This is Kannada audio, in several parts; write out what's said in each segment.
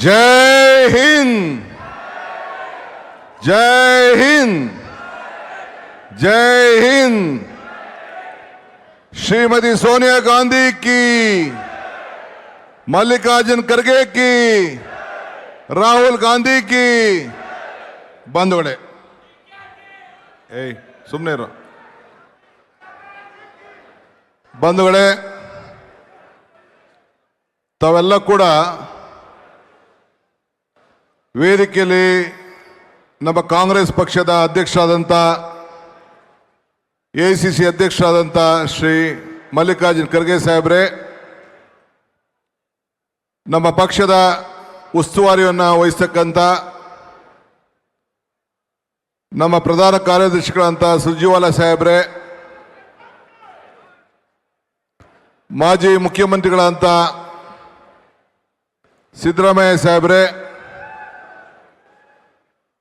जय हिंद, जय हिंद, जय हिंद। श्रीमती सोनिया गांधी की, मल्लिकार्जुन खड़गे की, राहुल गांधी की। ಬಂಧುಗಳೇ, ಸುಮ್ಮನೆ ಇರು. ಬಂಧುಗಳೇ, ತಾವೆಲ್ಲ ಕೂಡ ವೇದಿಕೆಯಲ್ಲಿ ನಮ್ಮ ಕಾಂಗ್ರೆಸ್ ಪಕ್ಷದ ಅಧ್ಯಕ್ಷರಾದಂಥ ಎಐಸಿಸಿ ಅಧ್ಯಕ್ಷರಾದಂಥ ಶ್ರೀ ಮಲ್ಲಿಕಾರ್ಜುನ್ ಖರ್ಗೆ ಸಾಹೇಬ್ರೆ, ನಮ್ಮ ಪಕ್ಷದ ಉಸ್ತುವಾರಿಯನ್ನು ವಹಿಸ್ತಕ್ಕಂಥ ನಮ್ಮ ಪ್ರಧಾನ ಕಾರ್ಯದರ್ಶಿಗಳಂತ ಸುರ್ಜೇವಾಲಾ ಸಾಹೇಬ್ರೆ, ಮಾಜಿ ಮುಖ್ಯಮಂತ್ರಿಗಳಂತ ಸಿದ್ದರಾಮಯ್ಯ ಸಾಹೇಬ್ರೆ,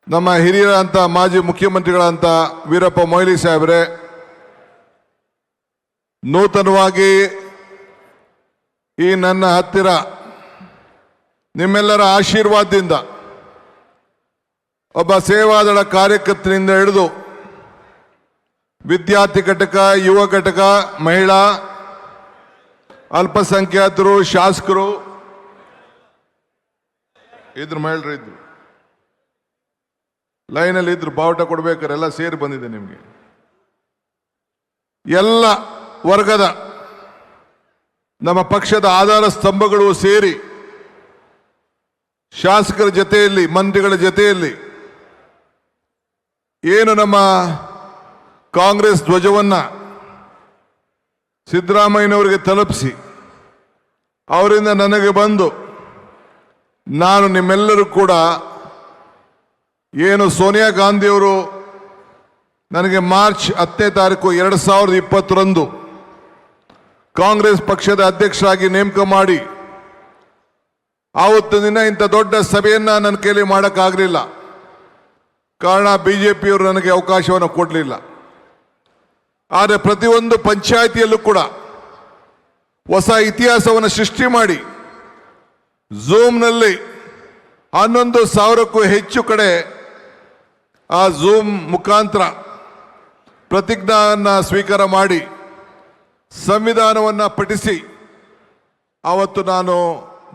ನಮ್ಮ ಹಿರಿಯರಂತ ಮಾಜಿ ಮುಖ್ಯಮಂತ್ರಿಗಳಂತ ವೀರಪ್ಪ ಮೊಯ್ಲಿ ಸಾಹೇಬ್ರೆ, ನೂತನವಾಗಿ ಈ ನನ್ನ ಹತ್ತಿರ ನಿಮ್ಮೆಲ್ಲರ ಆಶೀರ್ವಾದದಿಂದ ಒಬ್ಬ ಸೇವಾದಳ ಕಾರ್ಯಕರ್ತರಿಂದ ಹಿಡಿದು ವಿದ್ಯಾರ್ಥಿ ಘಟಕ, ಯುವ ಘಟಕ, ಮಹಿಳಾ, ಅಲ್ಪಸಂಖ್ಯಾತರು, ಶಾಸಕರು ಇದ್ರು, ಮಹಿಳೆಯರು ಇದ್ರು, ಲೈನಲ್ಲಿ ಇದ್ರು, ಬಾವುಟ ಕೊಡ್ಬೇಕಾರೆ ಎಲ್ಲ ಸೇರಿ ಬಂದಿದೆ. ನಿಮಗೆ ಎಲ್ಲ ವರ್ಗದ ನಮ್ಮ ಪಕ್ಷದ ಆಧಾರ ಸ್ತಂಭಗಳು ಸೇರಿ ಶಾಸಕರ ಜೊತೆಯಲ್ಲಿ, ಮಂತ್ರಿಗಳ ಜೊತೆಯಲ್ಲಿ ಏನು ನಮ್ಮ ಕಾಂಗ್ರೆಸ್ ಧ್ವಜವನ್ನು ಸಿದ್ದರಾಮಯ್ಯನವರಿಗೆ ತಲುಪಿಸಿ ಅವರಿಂದ ನನಗೆ ಬಂದು ನಾನು ನಿಮ್ಮೆಲ್ಲರೂ ಕೂಡ ಏನು ಸೋನಿಯಾ ಗಾಂಧಿಯವರು ನನಗೆ ಮಾರ್ಚ್ 10ನೇ ತಾರೀಕು 2020ರಂದು ಕಾಂಗ್ರೆಸ್ ಪಕ್ಷದ ಅಧ್ಯಕ್ಷರಾಗಿ ನೇಮಕ ಮಾಡಿ ಆವತ್ತು ದಿನ ಇಂಥ ದೊಡ್ಡ ಸಭೆಯನ್ನು ನನ್ನ ಕೈಲಿ ಮಾಡೋಕ್ಕಾಗಲಿಲ್ಲ. ಕಾರಣ ಬಿಜೆಪಿಯವರು ನನಗೆ ಅವಕಾಶವನ್ನು ಕೊಡಲಿಲ್ಲ. ಆದರೆ ಪ್ರತಿಯೊಂದು ಪಂಚಾಯಿತಿಯಲ್ಲೂ ಕೂಡ ಹೊಸ ಇತಿಹಾಸವನ್ನು ಸೃಷ್ಟಿ ಮಾಡಿ ಝೂಮ್ನಲ್ಲಿ 11,000ಕ್ಕೂ ಹೆಚ್ಚು ಕಡೆ ಆ ಝೂಮ್ ಮುಖಾಂತರ ಪ್ರತಿಜ್ಞಾನ ಸ್ವೀಕಾರ ಮಾಡಿ ಸಂವಿಧಾನವನ್ನು ಪಠಿಸಿ ಆವತ್ತು ನಾನು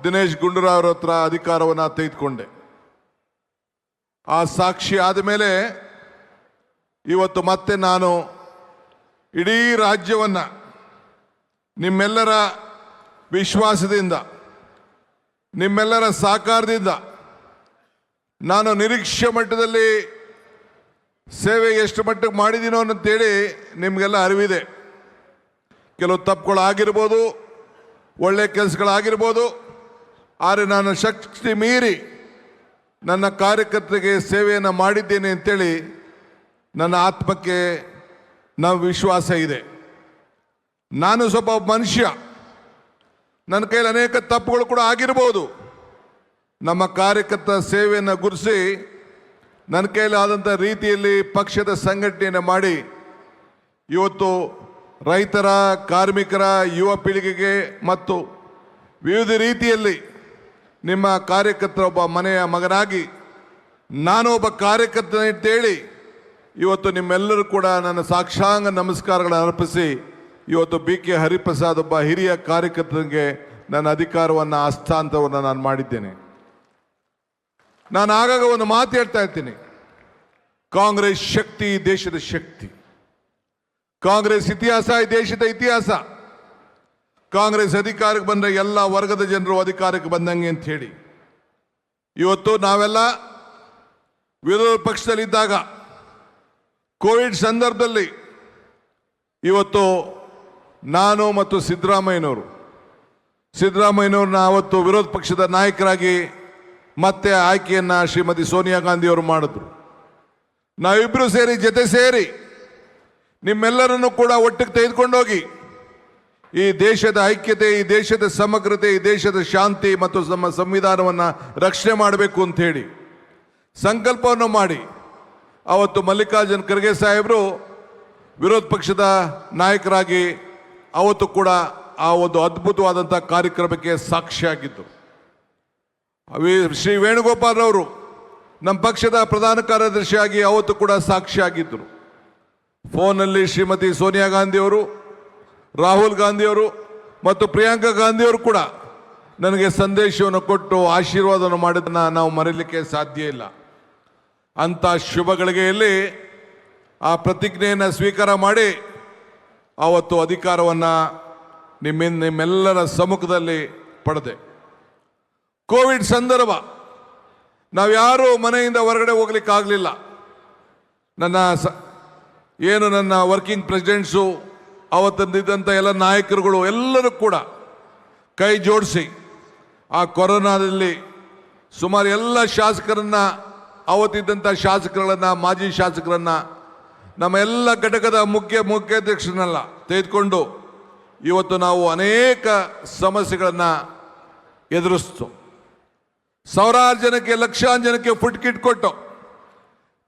ದಿನೇಶ್ ಗುಂಡೂರಾವ್ ಹತ್ರ ಅಧಿಕಾರವನ್ನು ತೆಗೆದುಕೊಂಡೆ. ಆ ಸಾಕ್ಷಿ ಆದಮೇಲೆ ಇವತ್ತು ಮತ್ತೆ ನಾನು ಇಡೀ ರಾಜ್ಯವನ್ನು ನಿಮ್ಮೆಲ್ಲರ ವಿಶ್ವಾಸದಿಂದ, ನಿಮ್ಮೆಲ್ಲರ ಸಹಕಾರದಿಂದ ನಾನು ನಿರೀಕ್ಷೆ ಮಟ್ಟದಲ್ಲಿ ಸೇವೆ ಎಷ್ಟು ಮಟ್ಟಕ್ಕೆ ಮಾಡಿದ್ದೀನೋ ಅಂತೇಳಿ ನಿಮಗೆಲ್ಲ ಅರಿವಿದೆ. ಕೆಲವು ತಪ್ಪುಗಳಾಗಿರ್ಬೋದು, ಒಳ್ಳೆಯ ಕೆಲಸಗಳಾಗಿರ್ಬೋದು, ಆದರೆ ನಾನು ಶಕ್ತಿ ಮೀರಿ ನನ್ನ ಕಾರ್ಯಕರ್ತರಿಗೆ ಸೇವೆಯನ್ನು ಮಾಡಿದ್ದೇನೆ ಅಂತೇಳಿ ನನ್ನ ಆತ್ಮಕ್ಕೆ ವಿಶ್ವಾಸ ಇದೆ. ನಾನು ಸ್ವಲ್ಪ ಮನುಷ್ಯ, ನನ್ನ ಕೈಲಿ ಅನೇಕ ತಪ್ಪುಗಳು ಕೂಡ ಆಗಿರ್ಬೋದು. ನಮ್ಮ ಕಾರ್ಯಕರ್ತರ ಸೇವೆಯನ್ನು ಗುರುಸಿ ನನ್ನ ಕೈಲಾದಂಥ ರೀತಿಯಲ್ಲಿ ಪಕ್ಷದ ಸಂಘಟನೆಯನ್ನು ಮಾಡಿ ಇವತ್ತು ರೈತರ, ಕಾರ್ಮಿಕರ, ಯುವ ಪೀಳಿಗೆಗೆ ಮತ್ತು ವಿವಿಧ ರೀತಿಯಲ್ಲಿ ನಿಮ್ಮ ಕಾರ್ಯಕರ್ತರ ಒಬ್ಬ ಮನೆಯ ಮಗನಾಗಿ ನಾನು ಒಬ್ಬ ಕಾರ್ಯಕರ್ತನ ಅಂತೇಳಿ ಇವತ್ತು ನಿಮ್ಮೆಲ್ಲರೂ ಕೂಡ ನನ್ನ ಸಾಕ್ಷಾಂಗ ನಮಸ್ಕಾರಗಳನ್ನು ಅರ್ಪಿಸಿ ಇವತ್ತು BK ಹರಿಪ್ರಸಾದ್ ಒಬ್ಬ ಹಿರಿಯ ಕಾರ್ಯಕರ್ತನಿಗೆ ನನ್ನ ಅಧಿಕಾರವನ್ನು ಹಸ್ತಾಂತರವನ್ನು ನಾನು ಮಾಡಿದ್ದೇನೆ. ನಾನು ಆಗಾಗ ಒಂದು ಮಾತು ಹೇಳ್ತಾ ಇರ್ತೀನಿ, ಕಾಂಗ್ರೆಸ್ ಶಕ್ತಿ, ದೇಶದ ಶಕ್ತಿ. ಕಾಂಗ್ರೆಸ್ ಇತಿಹಾಸ, ಈ ದೇಶದ ಇತಿಹಾಸ. ಕಾಂಗ್ರೆಸ್ ಅಧಿಕಾರಕ್ಕೆ ಬಂದರೆ ಎಲ್ಲ ವರ್ಗದ ಜನರು ಅಧಿಕಾರಕ್ಕೆ ಬಂದಂಗೆ ಅಂತ ಹೇಳಿ ಇವತ್ತು ನಾವೆಲ್ಲ ವಿರೋಧ ಪಕ್ಷದಲ್ಲಿದ್ದಾಗ ಕೋವಿಡ್ ಸಂದರ್ಭದಲ್ಲಿ ಇವತ್ತು ನಾನು ಮತ್ತು ಸಿದ್ದರಾಮಯ್ಯನವ್ರನ್ನ ಅವತ್ತು ವಿರೋಧ ಪಕ್ಷದ ನಾಯಕರಾಗಿ ಮತ್ತೆ ಆಯ್ಕೆಯನ್ನು ಶ್ರೀಮತಿ ಸೋನಿಯಾ ಗಾಂಧಿಯವರು ಮಾಡಿದ್ರು. ನಾವಿಬ್ಬರು ಸೇರಿ, ಜೊತೆ ಸೇರಿ ನಿಮ್ಮೆಲ್ಲರನ್ನು ಕೂಡ ಒಟ್ಟಿಗೆ ತೆಗೆದುಕೊಂಡೋಗಿ ಈ ದೇಶದ ಐಕ್ಯತೆ, ಈ ದೇಶದ ಸಮಗ್ರತೆ, ಈ ದೇಶದ ಶಾಂತಿ ಮತ್ತು ನಮ್ಮ ಸಂವಿಧಾನವನ್ನು ರಕ್ಷಣೆ ಮಾಡಬೇಕು ಅಂತ ಹೇಳಿ ಸಂಕಲ್ಪವನ್ನು ಮಾಡಿ ಅವತ್ತು ಮಲ್ಲಿಕಾರ್ಜುನ್ ಖರ್ಗೆ ಸಾಹೇಬರು ವಿರೋಧ ಪಕ್ಷದ ನಾಯಕರಾಗಿ ಅವತ್ತು ಕೂಡ ಆ ಒಂದು ಅದ್ಭುತವಾದಂಥ ಕಾರ್ಯಕ್ರಮಕ್ಕೆ ಸಾಕ್ಷಿಯಾಗಿದ್ದು. ಶ್ರೀ ವೇಣುಗೋಪಾಲ್ ಅವರು ನಮ್ಮ ಪಕ್ಷದ ಪ್ರಧಾನ ಕಾರ್ಯದರ್ಶಿಯಾಗಿ ಅವತ್ತು ಕೂಡ ಸಾಕ್ಷಿಯಾಗಿದ್ದರು. ಫೋನಲ್ಲಿ ಶ್ರೀಮತಿ ಸೋನಿಯಾ ಗಾಂಧಿಯವರು, ರಾಹುಲ್ ಗಾಂಧಿಯವರು ಮತ್ತು ಪ್ರಿಯಾಂಕಾ ಗಾಂಧಿಯವರು ಕೂಡ ನನಗೆ ಸಂದೇಶವನ್ನು ಕೊಟ್ಟು ಆಶೀರ್ವಾದವನ್ನು ಮಾಡಿದ್ದನ್ನು ನಾವು ಮರೀಲಿಕ್ಕೆ ಸಾಧ್ಯ ಇಲ್ಲ. ಅಂಥ ಶುಭ ಗಳಿಗೆಯಲ್ಲಿ ಆ ಪ್ರತಿಜ್ಞೆಯನ್ನು ಸ್ವೀಕಾರ ಮಾಡಿ ಆವತ್ತು ಅಧಿಕಾರವನ್ನು ನಿಮ್ಮೆಲ್ಲರ ಸಮ್ಮುಖದಲ್ಲಿ ಪಡೆದೆ. ಕೋವಿಡ್ ಸಂದರ್ಭ, ನಾವು ಯಾರೂ ಮನೆಯಿಂದ ಹೊರಗಡೆ ಹೋಗ್ಲಿಕ್ಕಾಗಲಿಲ್ಲ. ನನ್ನ ವರ್ಕಿಂಗ್ ಪ್ರೆಸಿಡೆಂಟ್ಸು, ಅವತ್ತಿದ್ದಂಥ ಎಲ್ಲ ನಾಯಕರುಗಳು ಎಲ್ಲರೂ ಕೂಡ ಕೈ ಜೋಡಿಸಿ ಆ ಕೊರೋನಾದಲ್ಲಿ ಸುಮಾರು ಎಲ್ಲ ಶಾಸಕರನ್ನು, ಅವತ್ತಿದ್ದಂಥ ಶಾಸಕರುಗಳನ್ನು, ಮಾಜಿ ಶಾಸಕರನ್ನು, ನಮ್ಮ ಎಲ್ಲ ಘಟಕದ ಮುಖ್ಯಾಧ್ಯಕ್ಷರನ್ನೆಲ್ಲ ತೆಗೆದುಕೊಂಡು ಇವತ್ತು ನಾವು ಅನೇಕ ಸಮಸ್ಯೆಗಳನ್ನು ಎದುರಿಸ್ತು. ಸಾವಿರಾರು ಜನಕ್ಕೆ, ಲಕ್ಷಾಂತರ ಜನಕ್ಕೆ ಫುಡ್ ಕಿಟ್ ಕೊಟ್ಟು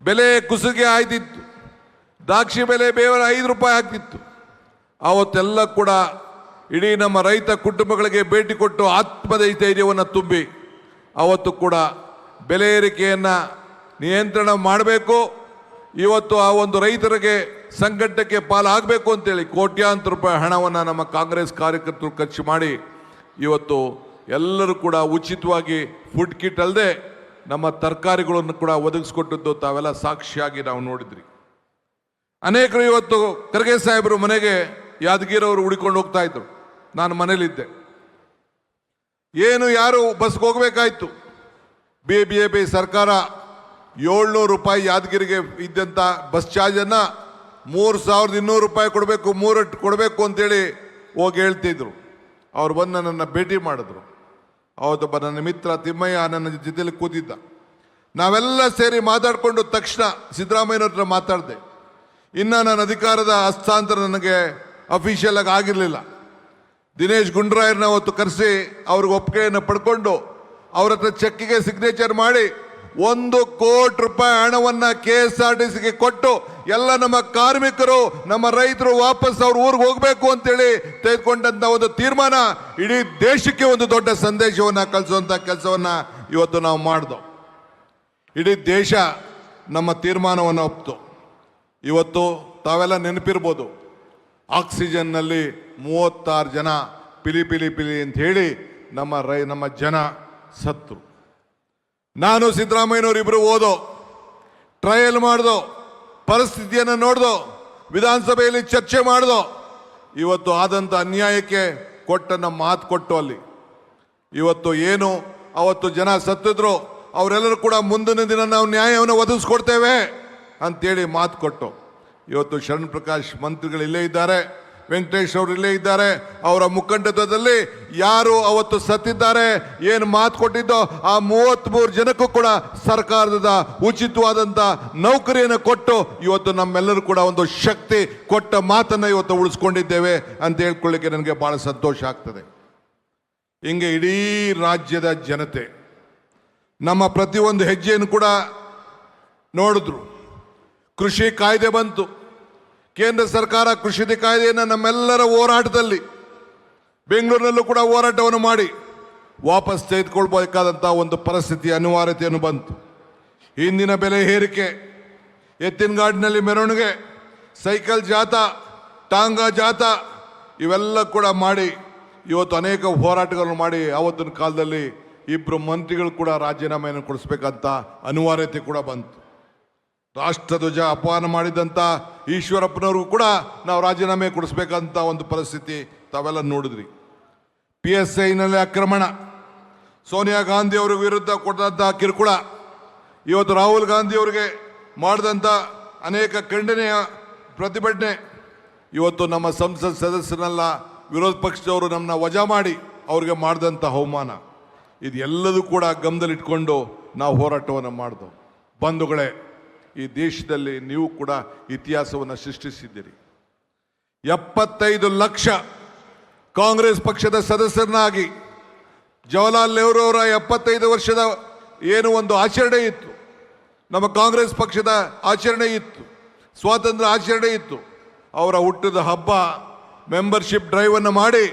ಬೆಲೆ ಕುಸಿಗೆ ಆಯ್ತಿತ್ತು. ದ್ರಾಕ್ಷಿ ಬೆಲೆ ಬೇರೆ 5 ರೂಪಾಯಿ ಆಗ್ತಿತ್ತು. ಅವತ್ತೆಲ್ಲ ಕೂಡ ಇಡೀ ನಮ್ಮ ರೈತ ಕುಟುಂಬಗಳಿಗೆ ಭೇಟಿ ಕೊಟ್ಟು ಆತ್ಮಧೈರ್ಯವನ್ನು ತುಂಬಿ ಅವತ್ತು ಕೂಡ ಬೆಲೆ ಏರಿಕೆಯನ್ನು ನಿಯಂತ್ರಣ ಮಾಡಬೇಕು, ಇವತ್ತು ಆ ಒಂದು ರೈತರಿಗೆ ಸಂಕಟಕ್ಕೆ ಪಾಲಾಗಬೇಕು ಅಂತೇಳಿ ಕೋಟ್ಯಾಂತರ ರೂಪಾಯಿ ಹಣವನ್ನು ನಮ್ಮ ಕಾಂಗ್ರೆಸ್ ಕಾರ್ಯಕರ್ತರು ಖರ್ಚು ಮಾಡಿ ಇವತ್ತು ಎಲ್ಲರೂ ಕೂಡ ಉಚಿತವಾಗಿ ಫುಡ್ ಕಿಟ್ ಅಲ್ಲದೆ ನಮ್ಮ ತರಕಾರಿಗಳನ್ನು ಕೂಡ ಒದಗಿಸ್ಕೊಟ್ಟಿದ್ದು ತಾವೆಲ್ಲ ಸಾಕ್ಷಿಯಾಗಿ ನಾವು ನೋಡಿದ್ರಿ. ಅನೇಕರು ಇವತ್ತು ಖರ್ಗೆ ಸಾಹೇಬರು ಮನೆಗೆ ಯಾದಗಿರವರು ಹುಡುಕೊಂಡು ಹೋಗ್ತಾ ಇದ್ರು. ನಾನು ಮನೇಲಿದ್ದೆ. ಯಾರು ಬಸ್ಗೆ ಹೋಗ್ಬೇಕಾಯ್ತು. BJP ಸರ್ಕಾರ 700 ರೂಪಾಯಿ ಯಾದಗಿರಿಗೆ ಇದ್ದಂಥ ಬಸ್ ಚಾರ್ಜನ್ನು 3200 ರೂಪಾಯಿ ಕೊಡಬೇಕು, 3 ಕೊಡಬೇಕು ಅಂತೇಳಿ ಹೋಗಿ ಹೇಳ್ತಿದ್ರು. ಅವ್ರು ಬಂದು ನನ್ನನ್ನು ಭೇಟಿ ಮಾಡಿದ್ರು. ಅವತ್ತೊಬ್ಬ ನನ್ನ ಮಿತ್ರ ತಿಮ್ಮಯ್ಯ ನನ್ನ ಜೊತೆಲಿ ಕೂತಿದ್ದ. ನಾವೆಲ್ಲ ಸೇರಿ ಮಾತಾಡಿಕೊಂಡು ತಕ್ಷಣ ಸಿದ್ದರಾಮಯ್ಯನವ್ರ ಹತ್ರ ಮಾತಾಡಿದೆ. ಇನ್ನು ನನ್ನ ಅಧಿಕಾರದ ಹಸ್ತಾಂತರ ನನಗೆ ಅಫಿಷಿಯಲ್ ಆಗಿ ಆಗಿರಲಿಲ್ಲ. ದಿನೇಶ್ ಗುಂಡೂರಾಯರನ್ನ ಅವತ್ತು ಕರೆಸಿ ಅವ್ರಿಗೆ ಒಪ್ಪಿಗೆಯನ್ನು ಪಡ್ಕೊಂಡು ಅವ್ರ ಹತ್ರ ಚೆಕ್ಕಿಗೆ ಸಿಗ್ನೇಚರ್ ಮಾಡಿ 1 ಕೋಟಿ ರೂಪಾಯಿ ಹಣವನ್ನು KSRTCಗೆ ಕೊಟ್ಟು ಎಲ್ಲ ನಮ್ಮ ಕಾರ್ಮಿಕರು, ನಮ್ಮ ರೈತರು ವಾಪಸ್ ಅವ್ರ ಊರಿಗೆ ಹೋಗಬೇಕು ಅಂತೇಳಿ ತೆಗೆದುಕೊಂಡಂಥ ಒಂದು ತೀರ್ಮಾನ ಇಡೀ ದೇಶಕ್ಕೆ ಒಂದು ದೊಡ್ಡ ಸಂದೇಶವನ್ನು ಕಳಿಸುವಂಥ ಕೆಲಸವನ್ನು ಇವತ್ತು ನಾವು ಮಾಡಿದೋ. ಇಡೀ ದೇಶ ನಮ್ಮ ತೀರ್ಮಾನವನ್ನು ಒಪ್ತು. ಇವತ್ತು ತಾವೆಲ್ಲ ನೆನಪಿರ್ಬೋದು, ಆಕ್ಸಿಜನ್ನಲ್ಲಿ 36 ಜನ ಪಿಲಿ ಅಂತ ಹೇಳಿ ನಮ್ಮ ಜನ ಸತ್ರು. ನಾನು ಸಿದ್ದರಾಮಯ್ಯನವರು ಇಬ್ಬರು ಓದೋ, ಟ್ರಯಲ್ ಮಾಡ್ದೋ, ಪರಿಸ್ಥಿತಿಯನ್ನು ನೋಡ್ದೋ, ವಿಧಾನಸಭೆಯಲ್ಲಿ ಚರ್ಚೆ ಮಾಡ್ದೋ. ಇವತ್ತು ಆದಂಥ ಅನ್ಯಾಯಕ್ಕೆ ಕೊಟ್ಟನ್ನ ಮಾತು ಕೊಟ್ಟು ಅಲ್ಲಿ ಇವತ್ತು ಏನು ಅವತ್ತು ಜನ ಸತ್ತಿದ್ರು ಅವರೆಲ್ಲರೂ ಕೂಡ ಮುಂದಿನ ದಿನ ನಾವು ನ್ಯಾಯವನ್ನು ಒದಗಿಸ್ಕೊಡ್ತೇವೆ ಅಂತೇಳಿ ಮಾತು ಕೊಟ್ಟು ಇವತ್ತು ಶರಣ್ ಪ್ರಕಾಶ್ ಮಂತ್ರಿಗಳು ಇಲ್ಲೇ ಇದ್ದಾರೆ, ವೆಂಕಟೇಶ್ ಅವರು ಇಲ್ಲೇ ಇದ್ದಾರೆ. ಅವರ ಮುಖಂಡತ್ವದಲ್ಲಿ ಯಾರು ಅವತ್ತು ಸತ್ತಿದ್ದಾರೆ, ಏನು ಮಾತು ಕೊಟ್ಟಿದ್ದೋ ಆ 33 ಜನಕ್ಕೂ ಕೂಡ ಸರ್ಕಾರದ ಉಚಿತವಾದಂಥ ನೌಕರಿಯನ್ನು ಕೊಟ್ಟು ಇವತ್ತು ನಮ್ಮೆಲ್ಲರೂ ಕೂಡ ಒಂದು ಶಕ್ತಿ ಕೊಟ್ಟ ಮಾತನ್ನು ಇವತ್ತು ಉಳಿಸ್ಕೊಂಡಿದ್ದೇವೆ ಅಂತ ಹೇಳ್ಕೊಳ್ಳಿಕ್ಕೆ ನನಗೆ ಭಾಳ ಸಂತೋಷ ಆಗ್ತದೆ. ಹಿಂಗೆ ಇಡೀ ರಾಜ್ಯದ ಜನತೆ ನಮ್ಮ ಪ್ರತಿಯೊಂದು ಹೆಜ್ಜೆಯನ್ನು ಕೂಡ ನೋಡಿದ್ರು. ಕೃಷಿ ಕಾಯ್ದೆ ಬಂತು. ಕೇಂದ್ರ ಸರ್ಕಾರ ಕೃಷಿ ಕಾಯ್ದೆಯನ್ನು ನಮ್ಮೆಲ್ಲರ ಹೋರಾಟದಲ್ಲಿ ಬೆಂಗಳೂರಿನಲ್ಲೂ ಕೂಡ ಹೋರಾಟವನ್ನು ಮಾಡಿ ವಾಪಸ್ ತೆಗೆದುಕೊಳ್ಬೇಕಾದಂಥ ಒಂದು ಪರಿಸ್ಥಿತಿ, ಅನಿವಾರ್ಯತೆಯನ್ನು ಬಂತು. ಇಂದಿನ ಬೆಲೆ ಏರಿಕೆ, ಎತ್ತಿನಗಾಡಿನಲ್ಲಿ ಮೆರವಣಿಗೆ, ಸೈಕಲ್ ಜಾಥಾ, ಟಾಂಗಾ ಜಾಥಾ ಇವೆಲ್ಲ ಕೂಡ ಮಾಡಿ ಇವತ್ತು ಅನೇಕ ಹೋರಾಟಗಳನ್ನು ಮಾಡಿ ಆವತ್ತಿನ ಕಾಲದಲ್ಲಿ 2 ಮಂತ್ರಿಗಳು ಕೂಡ ರಾಜೀನಾಮೆಯನ್ನು ಕೊಡಿಸ್ಬೇಕಂತ ಅನಿವಾರ್ಯತೆ ಕೂಡ ಬಂತು. ರಾಷ್ಟ್ರಧ್ವಜ ಅಪಮಾನ ಮಾಡಿದಂಥ ಈಶ್ವರಪ್ಪನವ್ರಿಗೂ ಕೂಡ ನಾವು ರಾಜೀನಾಮೆ ಕೊಡಿಸ್ಬೇಕಂತ ಒಂದು ಪರಿಸ್ಥಿತಿ ತಾವೆಲ್ಲ ನೋಡಿದ್ರಿ. PSIನಲ್ಲಿ ಆಕ್ರಮಣ, ಸೋನಿಯಾ ಗಾಂಧಿ ಅವ್ರ ವಿರುದ್ಧ ಕೊಟ್ಟಂಥ ಕಿರುಕುಳ, ಇವತ್ತು ರಾಹುಲ್ ಗಾಂಧಿ ಅವರಿಗೆ ಮಾಡಿದಂಥ ಅನೇಕ ಖಂಡನೆಯ ಪ್ರತಿಭಟನೆ, ಇವತ್ತು ನಮ್ಮ ಸಂಸತ್ ಸದಸ್ಯರನ್ನೆಲ್ಲ ವಿರೋಧ ಪಕ್ಷದವರು ನಮ್ಮನ್ನ ವಜಾ ಮಾಡಿ ಅವ್ರಿಗೆ ಮಾಡಿದಂಥ ಅವಮಾನ, ಇದೆಲ್ಲದೂ ಕೂಡ ಗಮನದಲ್ಲಿಟ್ಕೊಂಡು ನಾವು ಹೋರಾಟವನ್ನು ಮಾಡಿದೆವು. ಬಂಧುಗಳೇ, ಈ ದೇಶದಲ್ಲಿ ನೀವು ಕೂಡ ಇತಿಹಾಸವನ್ನು ಸೃಷ್ಟಿಸಿದ್ದೀರಿ. 75 ಲಕ್ಷ ಕಾಂಗ್ರೆಸ್ ಪಕ್ಷದ ಸದಸ್ಯರನ್ನಾಗಿ ಜವಾಹರ್ಲಾಲ್ ನೆಹರು ಅವರ 75 ವರ್ಷದ ಏನು ಒಂದು ಆಚರಣೆ ಇತ್ತು, ನಮ್ಮ ಕಾಂಗ್ರೆಸ್ ಪಕ್ಷದ ಆಚರಣೆ ಇತ್ತು, ಸ್ವಾತಂತ್ರ್ಯ ಆಚರಣೆ ಇತ್ತು. ಅವರ ಹುಟ್ಟಿದ ಹಬ್ಬ ಮೆಂಬರ್ಶಿಪ್ ಡ್ರೈವನ್ನು ಮಾಡಿ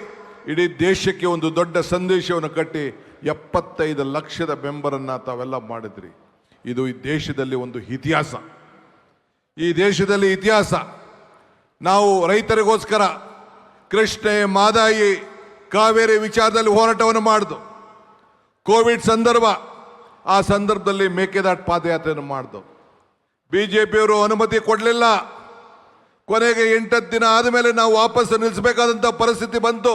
ಇಡೀ ದೇಶಕ್ಕೆ ಒಂದು ದೊಡ್ಡ ಸಂದೇಶವನ್ನು ಕಟ್ಟಿ 75 ಲಕ್ಷದ ಬೆಂಬರನ್ನು ತಾವೆಲ್ಲ ಮಾಡಿದ್ರಿ. ಇದು ಈ ದೇಶದಲ್ಲಿ ಒಂದು ಇತಿಹಾಸ. ಈ ದೇಶದಲ್ಲಿ ಇತಿಹಾಸ. ನಾವು ರೈತರಿಗೋಸ್ಕರ ಕೃಷ್ಣೆ ಮಾದಾಯಿ ಕಾವೇರಿ ವಿಚಾರದಲ್ಲಿ ಹೋರಾಟವನ್ನು ಮಾಡಿದು. ಕೋವಿಡ್ ಸಂದರ್ಭ, ಆ ಸಂದರ್ಭದಲ್ಲಿ ಮೇಕೆದಾಟು ಪಾದಯಾತ್ರೆಯನ್ನು ಮಾಡಿದು. ಬಿಜೆಪಿಯವರು ಅನುಮತಿ ಕೊಡಲಿಲ್ಲ. ಕೊನೆಗೆ 8 ದಿನ ಆದಮೇಲೆ ನಾವು ವಾಪಸ್ ನಿಲ್ಲಿಸಬೇಕಾದಂಥ ಪರಿಸ್ಥಿತಿ ಬಂತು.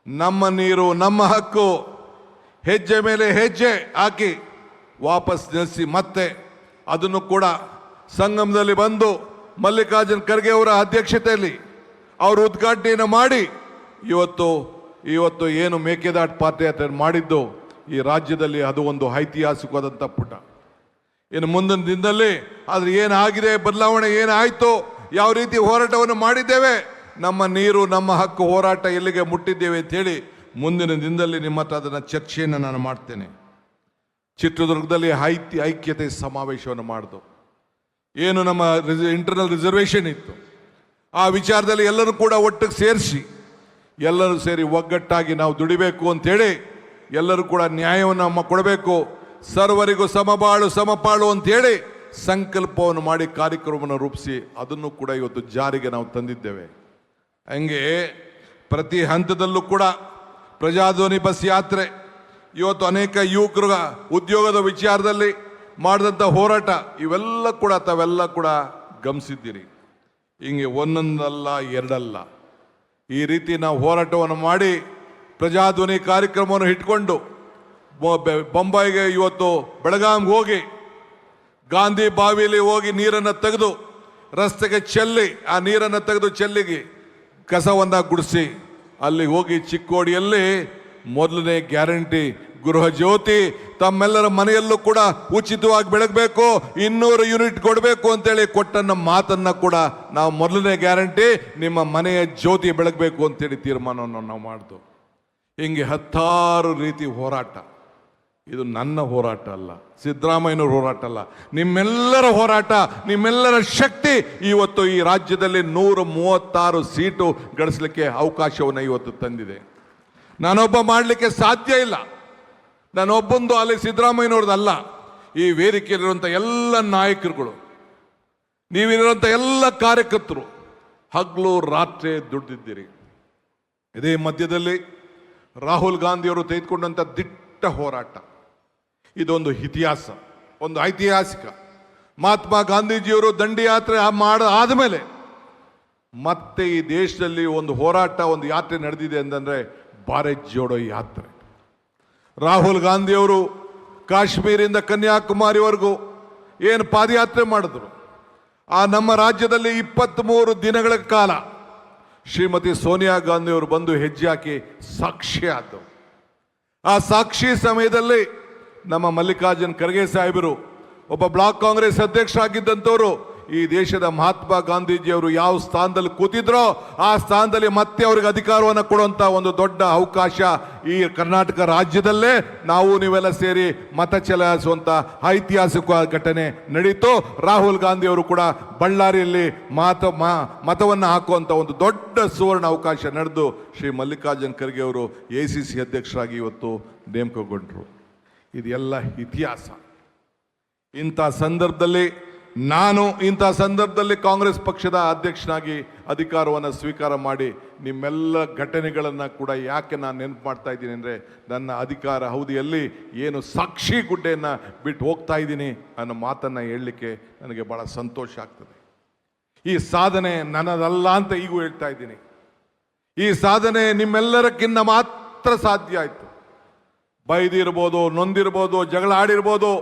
ನಮ್ಮ ನೀರು ನಮ್ಮ ಹಕ್ಕು, ಹೆಜ್ಜೆ ಮೇಲೆ ಹೆಜ್ಜೆ ಹಾಕಿ ವಾಪಸ್ ನಿಲ್ಲಿಸಿ ಮತ್ತೆ ಅದನ್ನು ಕೂಡ ಸಂಗಮದಲ್ಲಿ ಬಂದು ಮಲ್ಲಿಕಾರ್ಜುನ್ ಖರ್ಗೆ ಅವರ ಅಧ್ಯಕ್ಷತೆಯಲ್ಲಿ ಅವರು ಉದ್ಘಾಟನೆಯನ್ನು ಮಾಡಿ ಇವತ್ತು ಏನು ಮೇಕೆದಾಟು ಪಾದಯಾತ್ರೆ ಮಾಡಿದ್ದು ಈ ರಾಜ್ಯದಲ್ಲಿ ಅದು ಒಂದು ಐತಿಹಾಸಿಕವಾದಂಥ ಪುಟ. ಇನ್ನು ಮುಂದಿನ ದಿನದಲ್ಲಿ ಆದರೆ ಏನಾಗಿದೆ, ಬದಲಾವಣೆ ಏನಾಯಿತು, ಯಾವ ರೀತಿ ಹೋರಾಟವನ್ನು ಮಾಡಿದ್ದೇವೆ, ನಮ್ಮ ನೀರು ನಮ್ಮ ಹಕ್ಕು ಹೋರಾಟ ಎಲ್ಲಿಗೆ ಮುಟ್ಟಿದ್ದೇವೆ ಅಂತೇಳಿ ಮುಂದಿನ ದಿನದಲ್ಲಿ ನಿಮ್ಮ ಹತ್ರ ಅದನ್ನು ಚರ್ಚೆಯನ್ನು ನಾನು ಮಾಡ್ತೇನೆ. ಚಿತ್ರದುರ್ಗದಲ್ಲಿ ಐಕ್ಯತೆ ಸಮಾವೇಶವನ್ನು ಮಾಡಿದು. ಏನು ನಮ್ಮ ಇಂಟರ್ನಲ್ ರಿಸರ್ವೇಷನ್ ಇತ್ತು, ಆ ವಿಚಾರದಲ್ಲಿ ಎಲ್ಲರೂ ಕೂಡ ಒಟ್ಟಿಗೆ ಸೇರಿಸಿ ಎಲ್ಲರೂ ಸೇರಿ ಒಗ್ಗಟ್ಟಾಗಿ ನಾವು ದುಡಿಬೇಕು ಅಂಥೇಳಿ ಎಲ್ಲರೂ ಕೂಡ ನ್ಯಾಯವನ್ನು ಕೊಡಬೇಕು, ಸರ್ವರಿಗೂ ಸಮಬಾಳು ಸಮಪಾಳು ಅಂಥೇಳಿ ಸಂಕಲ್ಪವನ್ನು ಮಾಡಿ ಕಾರ್ಯಕ್ರಮವನ್ನು ರೂಪಿಸಿ ಅದನ್ನು ಕೂಡ ಇವತ್ತು ಜಾರಿಗೆ ನಾವು ತಂದಿದ್ದೇವೆ. ಹಂಗೆ ಪ್ರತಿ ಹಂತದಲ್ಲೂ ಕೂಡ ಪ್ರಜಾಧ್ವನಿ ಬಸ್ ಯಾತ್ರೆ, ಇವತ್ತು ಅನೇಕ ಯುವಕರ ಉದ್ಯೋಗದ ವಿಚಾರದಲ್ಲಿ ಮಾಡಿದಂಥ ಹೋರಾಟ ತಾವೆಲ್ಲ ಕೂಡ ಗಮನಿಸಿದ್ದೀರಿ. ಹಿಂಗೆ ಒಂದೊಂದಲ್ಲ ಎರಡಲ್ಲ, ಈ ರೀತಿ ನಾವು ಹೋರಾಟವನ್ನು ಮಾಡಿ ಪ್ರಜಾಧ್ವನಿ ಕಾರ್ಯಕ್ರಮವನ್ನು ಇಟ್ಕೊಂಡು ಬೊಂಬಾಯಿಗೆ ಇವತ್ತು ಬೆಳಗಾಂಗೆ ಹೋಗಿ ಗಾಂಧಿ ಬಾವಿಯಲ್ಲಿ ಹೋಗಿ ನೀರನ್ನು ತೆಗೆದು ರಸ್ತೆಗೆ ಚೆಲ್ಲಿ ಆ ನೀರನ್ನು ತೆಗೆದು ಚೆಲ್ಲಿಗೆ ಕಸವನ್ನು ಗುಡಿಸಿ ಅಲ್ಲಿ ಹೋಗಿ ಚಿಕ್ಕೋಡಿಯಲ್ಲಿ ಮೊದಲನೇ ಗ್ಯಾರಂಟಿ ಗೃಹ ಜ್ಯೋತಿ ತಮ್ಮೆಲ್ಲರ ಮನೆಯಲ್ಲೂ ಕೂಡ ಉಚಿತವಾಗಿ ಬೆಳಗಬೇಕು, 200 ಯೂನಿಟ್ ಕೊಡಬೇಕು ಅಂತೇಳಿ ಕೊಟ್ಟನ್ನ ಮಾತನ್ನ ಕೂಡ ನಾವು ಮೊದಲನೇ ಗ್ಯಾರಂಟಿ ನಿಮ್ಮ ಮನೆಯ ಜ್ಯೋತಿ ಬೆಳಗಬೇಕು ಅಂತೇಳಿ ತೀರ್ಮಾನವನ್ನು ನಾವು ಮಾಡಿದ್ವು. ಹಿಂಗೆ 10 ರೀತಿ ಹೋರಾಟ. ಇದು ನನ್ನ ಹೋರಾಟ ಅಲ್ಲ, ಸಿದ್ದರಾಮಯ್ಯನವ್ರ ಹೋರಾಟ ಅಲ್ಲ, ನಿಮ್ಮೆಲ್ಲರ ಹೋರಾಟ, ನಿಮ್ಮೆಲ್ಲರ ಶಕ್ತಿ ಇವತ್ತು ಈ ರಾಜ್ಯದಲ್ಲಿ 136 ಸೀಟು ಗಳಿಸಲಿಕ್ಕೆ ಅವಕಾಶವನ್ನು ಇವತ್ತು ತಂದಿದೆ. ನಾನೊಬ್ಬ ಮಾಡಲಿಕ್ಕೆ ಸಾಧ್ಯ ಇಲ್ಲ, ನಾನೊಬ್ಬಂದು ಅಲ್ಲಿ ಸಿದ್ದರಾಮಯ್ಯನವ್ರದ್ದಲ್ಲ. ಈ ವೇದಿಕೆಯಲ್ಲಿರುವಂಥ ಎಲ್ಲ ನಾಯಕರುಗಳು, ನೀವಿರುವಂಥ ಎಲ್ಲ ಕಾರ್ಯಕರ್ತರು ಹಗಲು ರಾತ್ರಿ ದುಡ್ದಿದ್ದೀರಿ. ಇದೇ ಮಧ್ಯದಲ್ಲಿ ರಾಹುಲ್ ಗಾಂಧಿಯವರು ತೆಗೆದುಕೊಂಡಂಥ ದಿಟ್ಟ ಹೋರಾಟ, ಇದೊಂದು ಇತಿಹಾಸ, ಒಂದು ಐತಿಹಾಸಿಕ. ಮಹಾತ್ಮ ಗಾಂಧೀಜಿಯವರು ದಂಡಿ ಯಾತ್ರೆ ಆದಮೇಲೆ ಮತ್ತೆ ಈ ದೇಶದಲ್ಲಿ ಒಂದು ಹೋರಾಟ, ಒಂದು ಯಾತ್ರೆ ನಡೆದಿದೆ ಅಂತಂದರೆ ಭಾರತ್ ಜೋಡೋ ಯಾತ್ರೆ. ರಾಹುಲ್ ಗಾಂಧಿಯವರು ಕಾಶ್ಮೀರಿಂದ ಕನ್ಯಾಕುಮಾರಿವರೆಗೂ ಏನು ಪಾದಯಾತ್ರೆ ಮಾಡಿದ್ರು, ಆ ನಮ್ಮ ರಾಜ್ಯದಲ್ಲಿ 23 ದಿನಗಳ ಕಾಲ ಶ್ರೀಮತಿ ಸೋನಿಯಾ ಗಾಂಧಿಯವರು ಬಂದು ಹೆಜ್ಜೆ ಹಾಕಿ ಸಾಕ್ಷಿ ಆದರು. ಆ ಸಾಕ್ಷಿ ಸಮಯದಲ್ಲಿ ನಮ್ಮ ಮಲ್ಲಿಕಾರ್ಜುನ್ ಖರ್ಗೆ ಸಾಹೇಬರು ಒಬ್ಬ ಬ್ಲಾಕ್ ಕಾಂಗ್ರೆಸ್ ಅಧ್ಯಕ್ಷರಾಗಿದ್ದಂಥವರು ಈ ದೇಶದ ಮಹಾತ್ಮ ಗಾಂಧೀಜಿಯವರು ಯಾವ ಸ್ಥಾನದಲ್ಲಿ ಕೂತಿದ್ರೋ ಆ ಸ್ಥಾನದಲ್ಲಿ ಮತ್ತೆ ಅವರಿಗೆ ಅಧಿಕಾರವನ್ನು ಕೊಡುವಂಥ ಒಂದು ದೊಡ್ಡ ಅವಕಾಶ ಈ ಕರ್ನಾಟಕ ರಾಜ್ಯದಲ್ಲೇ ನಾವು ನೀವೆಲ್ಲ ಸೇರಿ ಮತ ಚಲಾಯಿಸುವಂಥ ಐತಿಹಾಸಿಕ ಘಟನೆ ನಡೀತು. ರಾಹುಲ್ ಗಾಂಧಿಯವರು ಕೂಡ ಬಳ್ಳಾರಿಯಲ್ಲಿ ಮತವನ್ನು ಹಾಕುವಂಥ ಒಂದು ದೊಡ್ಡ ಸುವರ್ಣ ಅವಕಾಶ ನಡೆದು ಶ್ರೀ ಮಲ್ಲಿಕಾರ್ಜುನ್ ಖರ್ಗೆ ಅವರು ACC ಅಧ್ಯಕ್ಷರಾಗಿ ಇವತ್ತು ನೇಮಕಗೊಂಡರು. ಇದೆಲ್ಲ ಇತಿಹಾಸ. ಇಂಥ ಸಂದರ್ಭದಲ್ಲಿ ಕಾಂಗ್ರೆಸ್ ಪಕ್ಷದ ಅಧ್ಯಕ್ಷನಾಗಿ ಅಧಿಕಾರವನ್ನು ಸ್ವೀಕಾರ ಮಾಡಿ ನಿಮ್ಮೆಲ್ಲ ಘಟನೆಗಳನ್ನು ಕೂಡ ಯಾಕೆ ನಾನು ನೆನಪು ಮಾಡ್ತಾ ಇದ್ದೀನಿ ಅಂದರೆ, ನನ್ನ ಅಧಿಕಾರ ಅವಧಿಯಲ್ಲಿ ಏನು ಸಾಕ್ಷಿ ಗುಡ್ಡೆಯನ್ನು ಬಿಟ್ಟು ಹೋಗ್ತಾ ಇದ್ದೀನಿ ಅನ್ನೋ ಮಾತನ್ನು ಹೇಳಲಿಕ್ಕೆ ನನಗೆ ಭಾಳ ಸಂತೋಷ ಆಗ್ತದೆ. ಈ ಸಾಧನೆ ನನ್ನದಲ್ಲ ಅಂತ ಈಗೂ ಹೇಳ್ತಾ ಇದ್ದೀನಿ. ಈ ಸಾಧನೆ ನಿಮ್ಮೆಲ್ಲರಕ್ಕಿಂತ ಮಾತ್ರ ಸಾಧ್ಯ ಆಯಿತು. ಬೈದಿರ್ಬೋದು, ನೊಂದಿರ್ಬೋದು, ಜಗಳ ಆಡಿರ್ಬೋದು,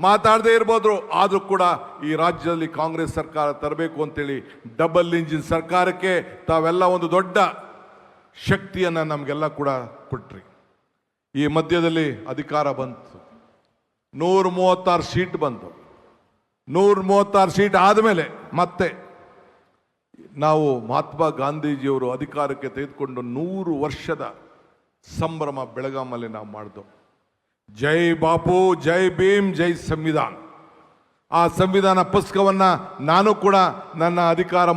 ಮಾತಾಡದೇ ಇರ್ಬೋದು, ಆದರೂ ಕೂಡ ಈ ರಾಜ್ಯದಲ್ಲಿ ಕಾಂಗ್ರೆಸ್ ಸರ್ಕಾರ ತರಬೇಕು ಅಂತೇಳಿ ಡಬಲ್ ಇಂಜಿನ್ ಸರ್ಕಾರಕ್ಕೆ ತಾವೆಲ್ಲ ಒಂದು ದೊಡ್ಡ ಶಕ್ತಿಯನ್ನು ನಮಗೆಲ್ಲ ಕೂಡ ಕೊಟ್ರಿ. ಈ ಮಧ್ಯದಲ್ಲಿ ಅಧಿಕಾರ ಬಂತು, 136 ಸೀಟ್ ಬಂತು. 136 ಸೀಟ್ ಆದಮೇಲೆ ಮತ್ತೆ ನಾವು ಮಹಾತ್ಮ ಗಾಂಧೀಜಿಯವರು ಅಧಿಕಾರಕ್ಕೆ ತೆಗೆದುಕೊಂಡು 100 ವರ್ಷದ ಸಂಭ್ರಮ ಬೆಳಗಾಮಲ್ಲಿ ನಾವು ಮಾಡಿದೆವು. ಜೈ ಬಾಪು, ಜೈ ಭೀಮ್, ಜೈ ಸಂವಿಧಾನ. ಆ ಸಂವಿಧಾನ ಪುಸ್ತಕವನ್ನು ನಾನು ಕೂಡ ನನ್ನ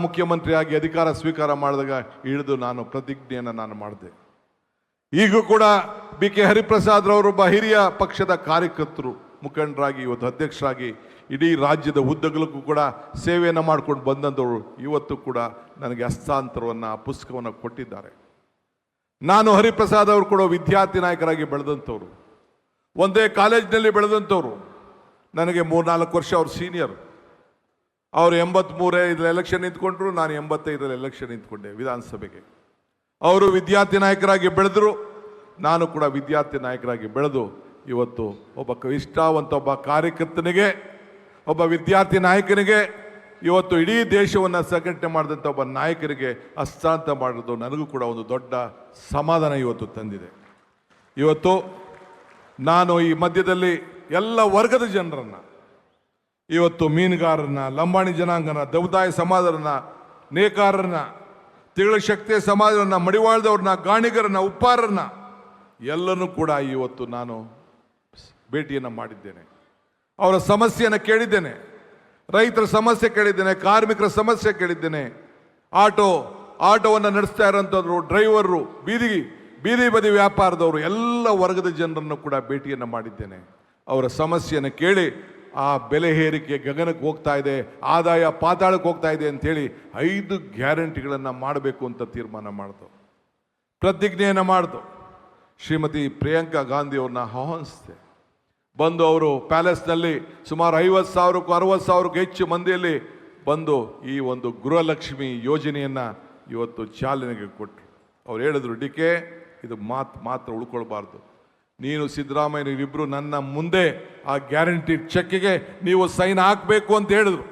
ಮುಖ್ಯಮಂತ್ರಿಯಾಗಿ ಅಧಿಕಾರ ಸ್ವೀಕಾರ ಮಾಡಿದಾಗ ಹಿಡಿದು ನಾನು ಪ್ರತಿಜ್ಞೆಯನ್ನು ಮಾಡಿದೆ. ಈಗೂ ಕೂಡ ಬಿ ಕೆ ಹರಿಪ್ರಸಾದ್ ರವರೊಬ್ಬ ಹಿರಿಯ ಪಕ್ಷದ ಕಾರ್ಯಕರ್ತರು, ಮುಖಂಡರಾಗಿ, ಇವತ್ತು ಅಧ್ಯಕ್ಷರಾಗಿ ಇಡೀ ರಾಜ್ಯದ ಉದ್ದಗಲಕ್ಕೂ ಕೂಡ ಸೇವೆಯನ್ನು ಮಾಡ್ಕೊಂಡು ಬಂದಂಥವ್ರು ಇವತ್ತು ಕೂಡ ನನಗೆ ಹಸ್ತಾಂತರವನ್ನು, ಆ ಪುಸ್ತಕವನ್ನು ಕೊಟ್ಟಿದ್ದಾರೆ. ನಾನು ಹರಿಪ್ರಸಾದ್ ಅವರು ಕೂಡ ವಿದ್ಯಾರ್ಥಿ ನಾಯಕರಾಗಿ ಬೆಳೆದಂಥವ್ರು, ಒಂದೇ ಕಾಲೇಜಿನಲ್ಲಿ ಬೆಳೆದಂಥವ್ರು. ನನಗೆ 3-4 ವರ್ಷ ಅವ್ರು ಸೀನಿಯರ್. ಅವರು 83 ಎಲೆಕ್ಷನ್ ನಿಂತ್ಕೊಂಡ್ರು, ನಾನು 85 ಎಲೆಕ್ಷನ್ ನಿಂತ್ಕೊಂಡೆ ವಿಧಾನಸಭೆಗೆ. ಅವರು ವಿದ್ಯಾರ್ಥಿ ನಾಯಕರಾಗಿ ಬೆಳೆದರು, ನಾನು ಕೂಡ ವಿದ್ಯಾರ್ಥಿ ನಾಯಕರಾಗಿ ಬೆಳೆದು ಇವತ್ತು ಒಬ್ಬ ನಿಷ್ಠಾವಂತ ಒಬ್ಬ ಕಾರ್ಯಕರ್ತನಿಗೆ, ಒಬ್ಬ ವಿದ್ಯಾರ್ಥಿ ನಾಯಕನಿಗೆ, ಇವತ್ತು ಇಡೀ ದೇಶವನ್ನು ಸಂಘಟನೆ ಮಾಡಿದಂಥ ಒಬ್ಬ ನಾಯಕರಿಗೆ ಹಸ್ತಾಂತರ ಮಾಡೋದು ನನಗೂ ಕೂಡ ಒಂದು ದೊಡ್ಡ ಸಮಾಧಾನ ಇವತ್ತು ತಂದಿದೆ. ಇವತ್ತು ನಾನು ಈ ಮಧ್ಯದಲ್ಲಿ ಎಲ್ಲ ವರ್ಗದ ಜನರನ್ನು, ಇವತ್ತು ಮೀನುಗಾರರನ್ನ, ಲಂಬಾಣಿ ಜನಾಂಗನ, ದೌದಾಯ ಸಮಾಜರನ್ನ, ನೇಕಾರರನ್ನ, ತಿಗಳ ಶಕ್ತಿಯ ಸಮಾಜರನ್ನ, ಮಡಿವಾಳದವ್ರನ್ನ, ಗಾಣಿಗರನ್ನ, ಉಪ್ಪಾರರನ್ನ ಎಲ್ಲನೂ ಕೂಡ ಇವತ್ತು ನಾನು ಭೇಟಿಯನ್ನು ಮಾಡಿದ್ದೇನೆ. ಅವರ ಸಮಸ್ಯೆಯನ್ನು ಕೇಳಿದ್ದೇನೆ, ರೈತರ ಸಮಸ್ಯೆ ಕೇಳಿದ್ದೇನೆ, ಕಾರ್ಮಿಕರ ಸಮಸ್ಯೆ ಕೇಳಿದ್ದೇನೆ, ಆಟೋವನ್ನು ನಡೆಸ್ತಾ ಇರೋಂಥವ್ರು, ಡ್ರೈವರು, ಬೀದಿ ಬದಿ ವ್ಯಾಪಾರದವರು, ಎಲ್ಲ ವರ್ಗದ ಜನರನ್ನು ಕೂಡ ಭೇಟಿಯನ್ನು ಮಾಡಿದ್ದೇನೆ. ಅವರ ಸಮಸ್ಯೆಯನ್ನು ಕೇಳಿ ಆ ಬೆಲೆ ಏರಿಕೆ ಗಗನಕ್ಕೆ ಹೋಗ್ತಾ ಇದೆ, ಆದಾಯ ಪಾತಾಳಕ್ಕೆ ಹೋಗ್ತಾ ಇದೆ ಅಂಥೇಳಿ 5 ಗ್ಯಾರಂಟಿಗಳನ್ನು ಮಾಡಬೇಕು ಅಂತ ತೀರ್ಮಾನ ಮಾಡ್ದು, ಪ್ರತಿಜ್ಞೆಯನ್ನು ಮಾಡ್ದು. ಶ್ರೀಮತಿ ಪ್ರಿಯಾಂಕಾ ಗಾಂಧಿ ಅವ್ರನ್ನ ಆಹ್ವಾನಿಸಿದೆ. ಬಂದು ಅವರು ಪ್ಯಾಲೇಸ್ನಲ್ಲಿ ಸುಮಾರು 50,000ಕ್ಕೂ 60,000ಕ್ಕೂ ಹೆಚ್ಚು ಮಂದಿಯಲ್ಲಿ ಬಂದು ಈ ಒಂದು ಗೃಹಲಕ್ಷ್ಮಿ ಯೋಜನೆಯನ್ನು ಇವತ್ತು ಚಾಲನೆಗೆ ಕೊಟ್ಟರು. ಅವ್ರು ಹೇಳಿದ್ರು, ಡಿ.ಕೆ. ಇದು ಮಾತ್ರ ಉಳ್ಕೊಳ್ಬಾರ್ದು, ನೀನು ಸಿದ್ದರಾಮಯ್ಯನಿಬ್ಬರು ನನ್ನ ಮುಂದೆ ಆ ಗ್ಯಾರಂಟಿ ಚೆಕ್ಗೆ ನೀವು ಸೈನ್ ಹಾಕಬೇಕು ಅಂತ ಹೇಳಿದ್ರು.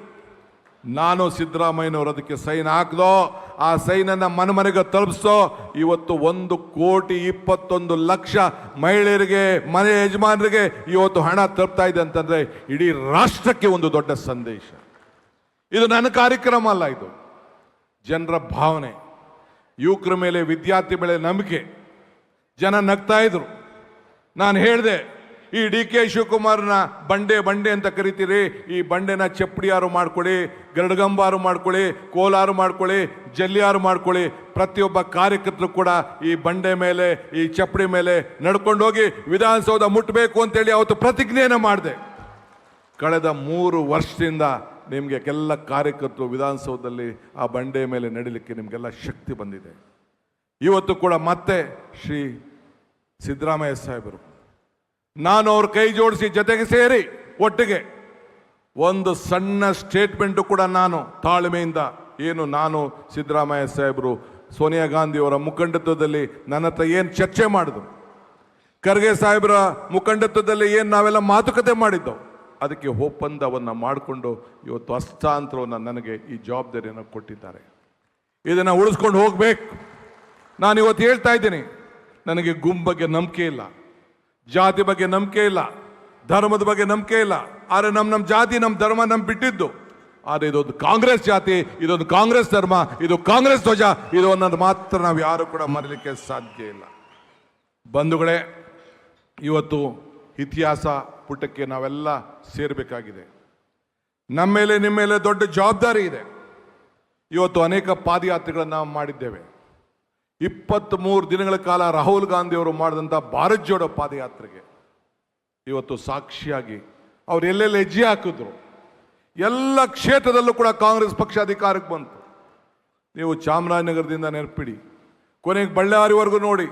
ನಾನು ಸಿದ್ದರಾಮಯ್ಯನವರು ಅದಕ್ಕೆ ಸೈನ್ ಹಾಕ್ದೋ, ಆ ಸೈನನ್ನು ಮನೆಗೆ ತಲುಪಿಸೋ. ಇವತ್ತು 1,21,00,000 ಮಹಿಳೆಯರಿಗೆ, ಮನೆ ಯಜಮಾನರಿಗೆ ಇವತ್ತು ಹಣ ತಲುಪ್ತಾ ಇದೆ ಅಂತಂದ್ರೆ ಇಡೀ ರಾಷ್ಟ್ರಕ್ಕೆ ಒಂದು ದೊಡ್ಡ ಸಂದೇಶ. ಇದು ನನ್ನ ಕಾರ್ಯಕ್ರಮ ಅಲ್ಲ, ಇದು ಜನರ ಭಾವನೆ. ಯುವಕರ ಮೇಲೆ, ವಿದ್ಯಾರ್ಥಿ ಮೇಲೆ ನಂಬಿಕೆ. ಜನ ನಗ್ತಾ ಇದ್ರು. ನಾನು ಹೇಳಿದೆ, ಈ ಡಿ.ಕೆ. ಶಿವಕುಮಾರ್ನ ಬಂಡೆ ಅಂತ ಕರಿತೀರಿ, ಈ ಬಂಡೆನ ಚಪ್ಪಡಿಯಾರು ಮಾಡ್ಕೊಳ್ಳಿ, ಗರಡಗಂಬಾರು ಮಾಡ್ಕೊಳ್ಳಿ, ಕೋಲಾರು ಮಾಡ್ಕೊಳ್ಳಿ, ಜಲ್ಲಿಯಾರು ಮಾಡ್ಕೊಳ್ಳಿ. ಪ್ರತಿಯೊಬ್ಬ ಕಾರ್ಯಕರ್ತರು ಕೂಡ ಈ ಬಂಡೆ ಮೇಲೆ, ಈ ಚಪ್ಪಡಿ ಮೇಲೆ ನಡ್ಕೊಂಡು ಹೋಗಿ ವಿಧಾನಸೌಧ ಮುಟ್ಟಬೇಕು ಅಂತೇಳಿ ಅವತ್ತು ಪ್ರತಿಜ್ಞೆಯನ್ನು ಮಾಡಿದೆ. ಕಳೆದ 3 ವರ್ಷದಿಂದ ನಿಮಗೆ ಎಲ್ಲ ಕಾರ್ಯಕರ್ತರು ವಿಧಾನಸೌಧದಲ್ಲಿ ಆ ಬಂಡೆ ಮೇಲೆ ನಡಿಲಿಕ್ಕೆ ನಿಮಗೆಲ್ಲ ಶಕ್ತಿ ಬಂದಿದೆ. ಇವತ್ತು ಕೂಡ ಮತ್ತೆ ಶ್ರೀ ಸಿದ್ದರಾಮಯ್ಯ ಸಾಹೇಬರು, ನಾನು ಅವ್ರ ಕೈ ಜೋಡಿಸಿ ಜೊತೆಗೆ ಸೇರಿ ಒಟ್ಟಿಗೆ ಒಂದು ಸಣ್ಣ ಸ್ಟೇಟ್ಮೆಂಟು ಕೂಡ ನಾನು ತಾಳ್ಮೆಯಿಂದ, ನಾನು ಸಿದ್ದರಾಮಯ್ಯ ಸಾಹೇಬರು ಸೋನಿಯಾ ಗಾಂಧಿ ಅವರ ಮುಖಂಡತ್ವದಲ್ಲಿ ನನ್ನ ಹತ್ರ ಏನು ಚರ್ಚೆ ಮಾಡಿದ್ರು, ಖರ್ಗೆ ಸಾಹೇಬರ ಮುಖಂಡತ್ವದಲ್ಲಿ ಏನು ನಾವೆಲ್ಲ ಮಾತುಕತೆ ಮಾಡಿದ್ದೋ, ಅದಕ್ಕೆ ಒಪ್ಪಂದವನ್ನು ಮಾಡಿಕೊಂಡು ಇವತ್ತು ಹಸ್ತಾಂತರವನ್ನು ನನಗೆ ಈ ಜವಾಬ್ದಾರಿಯನ್ನು ಕೊಟ್ಟಿದ್ದಾರೆ. ಇದನ್ನು ಉಳಿಸ್ಕೊಂಡು ಹೋಗ್ಬೇಕು. ನಾನು ಇವತ್ತು ಹೇಳ್ತಾ ಇದ್ದೀನಿ, ನನಗೆ ಗುಂಪು ಬಗ್ಗೆ ನಂಬಿಕೆ ಇಲ್ಲ, ಜಾತಿ ಬಗ್ಗೆ ನಂಬಿಕೆ ಇಲ್ಲ, ಧರ್ಮದ ಬಗ್ಗೆ ನಂಬಿಕೆ ಇಲ್ಲ. ಆದರೆ ನಮ್ಮ ಜಾತಿ, ನಮ್ಮ ಧರ್ಮ ನಮ್ ಬಿಟ್ಟಿದ್ದು. ಆದರೆ ಇದೊಂದು ಕಾಂಗ್ರೆಸ್ ಜಾತಿ, ಇದೊಂದು ಕಾಂಗ್ರೆಸ್ ಧರ್ಮ, ಇದು ಕಾಂಗ್ರೆಸ್ ಧ್ವಜ, ಇದು ಅನ್ನೋದು ಮಾತ್ರ ನಾವು ಯಾರು ಕೂಡ ಮರೀಲಿಕ್ಕೆ ಸಾಧ್ಯ ಇಲ್ಲ. ಬಂಧುಗಳೇ, ಇವತ್ತು ಇತಿಹಾಸ ಪುಟಕ್ಕೆ ನಾವೆಲ್ಲ ಸೇರಬೇಕಾಗಿದೆ. ನಮ್ಮ ಮೇಲೆ, ನಿಮ್ಮ ಮೇಲೆ ದೊಡ್ಡ ಜವಾಬ್ದಾರಿ ಇದೆ. ಇವತ್ತು ಅನೇಕ ಪಾದಯಾತ್ರೆಗಳನ್ನು ನಾವು ಮಾಡಿದ್ದೇವೆ. 23 ದಿನಗಳ ಕಾಲ ರಾಹುಲ್ ಗಾಂಧಿ ಅವರು ಮಾಡಿದಂಥ ಭಾರತ್ ಜೋಡೋ ಪಾದಯಾತ್ರೆಗೆ ಇವತ್ತು ಸಾಕ್ಷಿಯಾಗಿ ಅವ್ರು ಎಲ್ಲೆಲ್ಲಿ ಹೆಜ್ಜೆ ಹಾಕಿದ್ರು, ಎಲ್ಲ ಕ್ಷೇತ್ರದಲ್ಲೂ ಕೂಡ ಕಾಂಗ್ರೆಸ್ ಪಕ್ಷ ಅಧಿಕಾರಕ್ಕೆ ಬಂತು. ನೀವು ಚಾಮರಾಜನಗರದಿಂದ ನೆನಪಿಡಿ, ಕೊನೆಗೆ ಬಳ್ಳಾರಿವರೆಗೂ ನೋಡಿ,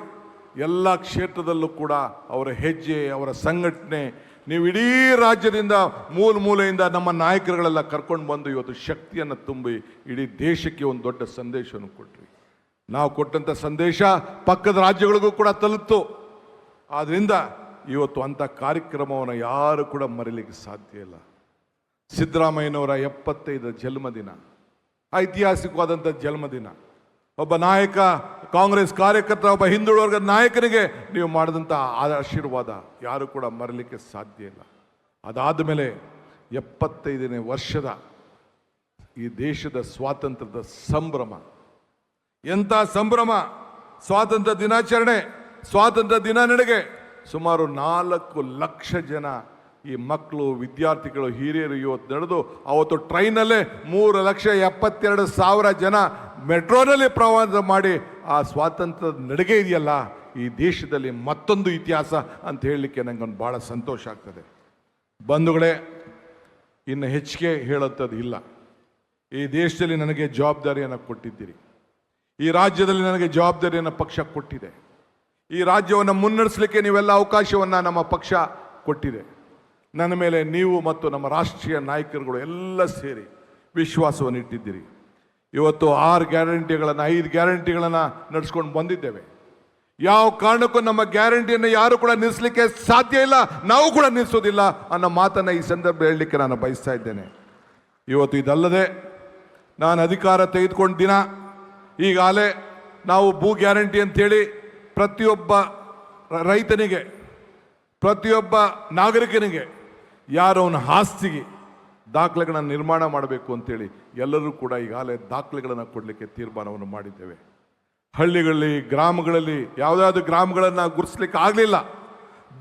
ಎಲ್ಲ ಕ್ಷೇತ್ರದಲ್ಲೂ ಕೂಡ ಅವರ ಹೆಜ್ಜೆ, ಅವರ ಸಂಘಟನೆ, ನೀವು ಇಡೀ ರಾಜ್ಯದಿಂದ ಮೂಲೆಯಿಂದ ನಮ್ಮ ನಾಯಕರುಗಳೆಲ್ಲ ಕರ್ಕೊಂಡು ಬಂದು ಇವತ್ತು ಶಕ್ತಿಯನ್ನು ತುಂಬಿ ಇಡೀ ದೇಶಕ್ಕೆ ಒಂದು ದೊಡ್ಡ ಸಂದೇಶವನ್ನು ಕೊಟ್ರಿ. ನಾವು ಕೊಟ್ಟಂಥ ಸಂದೇಶ ಪಕ್ಕದ ರಾಜ್ಯಗಳಿಗೂ ಕೂಡ ತಲುಪಿತು. ಆದ್ದರಿಂದ ಇವತ್ತು ಅಂಥ ಕಾರ್ಯಕ್ರಮವನ್ನು ಯಾರು ಕೂಡ ಮರೀಲಿಕ್ಕೆ ಸಾಧ್ಯ ಇಲ್ಲ. ಸಿದ್ದರಾಮಯ್ಯನವರ 75 ಜನ್ಮದಿನ, ಐತಿಹಾಸಿಕವಾದಂಥ ಜನ್ಮದಿನ. ಒಬ್ಬ ನಾಯಕ, ಕಾಂಗ್ರೆಸ್ ಕಾರ್ಯಕರ್ತ, ಒಬ್ಬ ಹಿಂದುಳಿದ ವರ್ಗದ ನಾಯಕನಿಗೆ ನೀವು ಮಾಡಿದಂಥ ಆಶೀರ್ವಾದ ಯಾರು ಕೂಡ ಮರೀಲಿಕ್ಕೆ ಸಾಧ್ಯ ಇಲ್ಲ. ಅದಾದ ಮೇಲೆ 75ನೇ ವರ್ಷದ ಈ ದೇಶದ ಸ್ವಾತಂತ್ರ್ಯದ ಸಂಭ್ರಮ, ಎಂಥ ಸಂಭ್ರಮ! ಸ್ವಾತಂತ್ರ್ಯ ದಿನಾಚರಣೆ, ಸ್ವಾತಂತ್ರ್ಯ ದಿನ ನಡೆಗೆ ಸುಮಾರು 4 ಲಕ್ಷ ಜನ ಈ ಮಕ್ಕಳು, ವಿದ್ಯಾರ್ಥಿಗಳು, ಹಿರಿಯರು ಇವತ್ತು ನಡೆದು, ಅವತ್ತು ಟ್ರೈನಲ್ಲೇ 3,72,000 ಜನ ಮೆಟ್ರೋನಲ್ಲಿ ಪ್ರವಾಸ ಮಾಡಿ ಆ ಸ್ವಾತಂತ್ರ್ಯದ ನಡಿಗೆ ಇದೆಯಲ್ಲ, ಈ ದೇಶದಲ್ಲಿ ಮತ್ತೊಂದು ಇತಿಹಾಸ ಅಂತ ಹೇಳಲಿಕ್ಕೆ ನನಗೊಂದು ಭಾಳ ಸಂತೋಷ ಆಗ್ತದೆ. ಬಂಧುಗಳೇ, ಇನ್ನು ಹೆಚ್ಚಿಗೆ ಹೇಳುತ್ತದೆ ಇಲ್ಲ. ಈ ದೇಶದಲ್ಲಿ ನನಗೆ ಜವಾಬ್ದಾರಿಯನ್ನು ಕೊಟ್ಟಿದ್ದೀರಿ. ಈ ರಾಜ್ಯದಲ್ಲಿ ನನಗೆ ಜವಾಬ್ದಾರಿಯನ್ನು ಪಕ್ಷ ಕೊಟ್ಟಿದೆ. ಈ ರಾಜ್ಯವನ್ನು ಮುನ್ನಡೆಸಲಿಕ್ಕೆ ನೀವೆಲ್ಲ ಅವಕಾಶವನ್ನು ನಮ್ಮ ಪಕ್ಷ ಕೊಟ್ಟಿದೆ. ನನ್ನ ಮೇಲೆ ನೀವು ಮತ್ತು ನಮ್ಮ ರಾಷ್ಟ್ರೀಯ ನಾಯಕರುಗಳು ಎಲ್ಲ ಸೇರಿ ವಿಶ್ವಾಸವನ್ನು ಇಟ್ಟಿದ್ದೀರಿ. ಇವತ್ತು 6 ಗ್ಯಾರಂಟಿಗಳನ್ನು 5 ಗ್ಯಾರಂಟಿಗಳನ್ನು ನಡೆಸ್ಕೊಂಡು ಬಂದಿದ್ದೇವೆ. ಯಾವ ಕಾರಣಕ್ಕೂ ನಮ್ಮ ಗ್ಯಾರಂಟಿಯನ್ನು ಯಾರು ಕೂಡ ನಿಲ್ಲಿಸಲಿಕ್ಕೆ ಸಾಧ್ಯ ಇಲ್ಲ, ನಾವು ಕೂಡ ನಿಲ್ಲಿಸೋದಿಲ್ಲ ಅನ್ನೋ ಮಾತನ್ನು ಈ ಸಂದರ್ಭ ಹೇಳಲಿಕ್ಕೆ ನಾನು ಬಯಸ್ತಾ ಇದ್ದೇನೆ. ಇವತ್ತು ಇದಲ್ಲದೆ ನಾನು ಅಧಿಕಾರ ತೆಗೆದುಕೊಂಡ ದಿನ ಈಗಾಗಲೇ ನಾವು ಭೂ ಗ್ಯಾರಂಟಿ ಅಂತೇಳಿ ಪ್ರತಿಯೊಬ್ಬ ರೈತನಿಗೆ, ಪ್ರತಿಯೊಬ್ಬ ನಾಗರಿಕನಿಗೆ, ಯಾರವನ ಆಸ್ತಿಗೆ ದಾಖಲೆಗಳನ್ನು ನಿರ್ಮಾಣ ಮಾಡಬೇಕು ಅಂತೇಳಿ ಎಲ್ಲರೂ ಕೂಡ ಈಗಾಗಲೇ ದಾಖಲೆಗಳನ್ನು ಕೊಡಲಿಕ್ಕೆ ತೀರ್ಮಾನವನ್ನು ಮಾಡಿದ್ದೇವೆ. ಹಳ್ಳಿಗಳಲ್ಲಿ, ಗ್ರಾಮಗಳಲ್ಲಿ ಯಾವುದಾದ್ರೂ ಗ್ರಾಮಗಳನ್ನು ಗುರುತಿಸ್ಲಿಕ್ಕೆ ಆಗಲಿಲ್ಲ,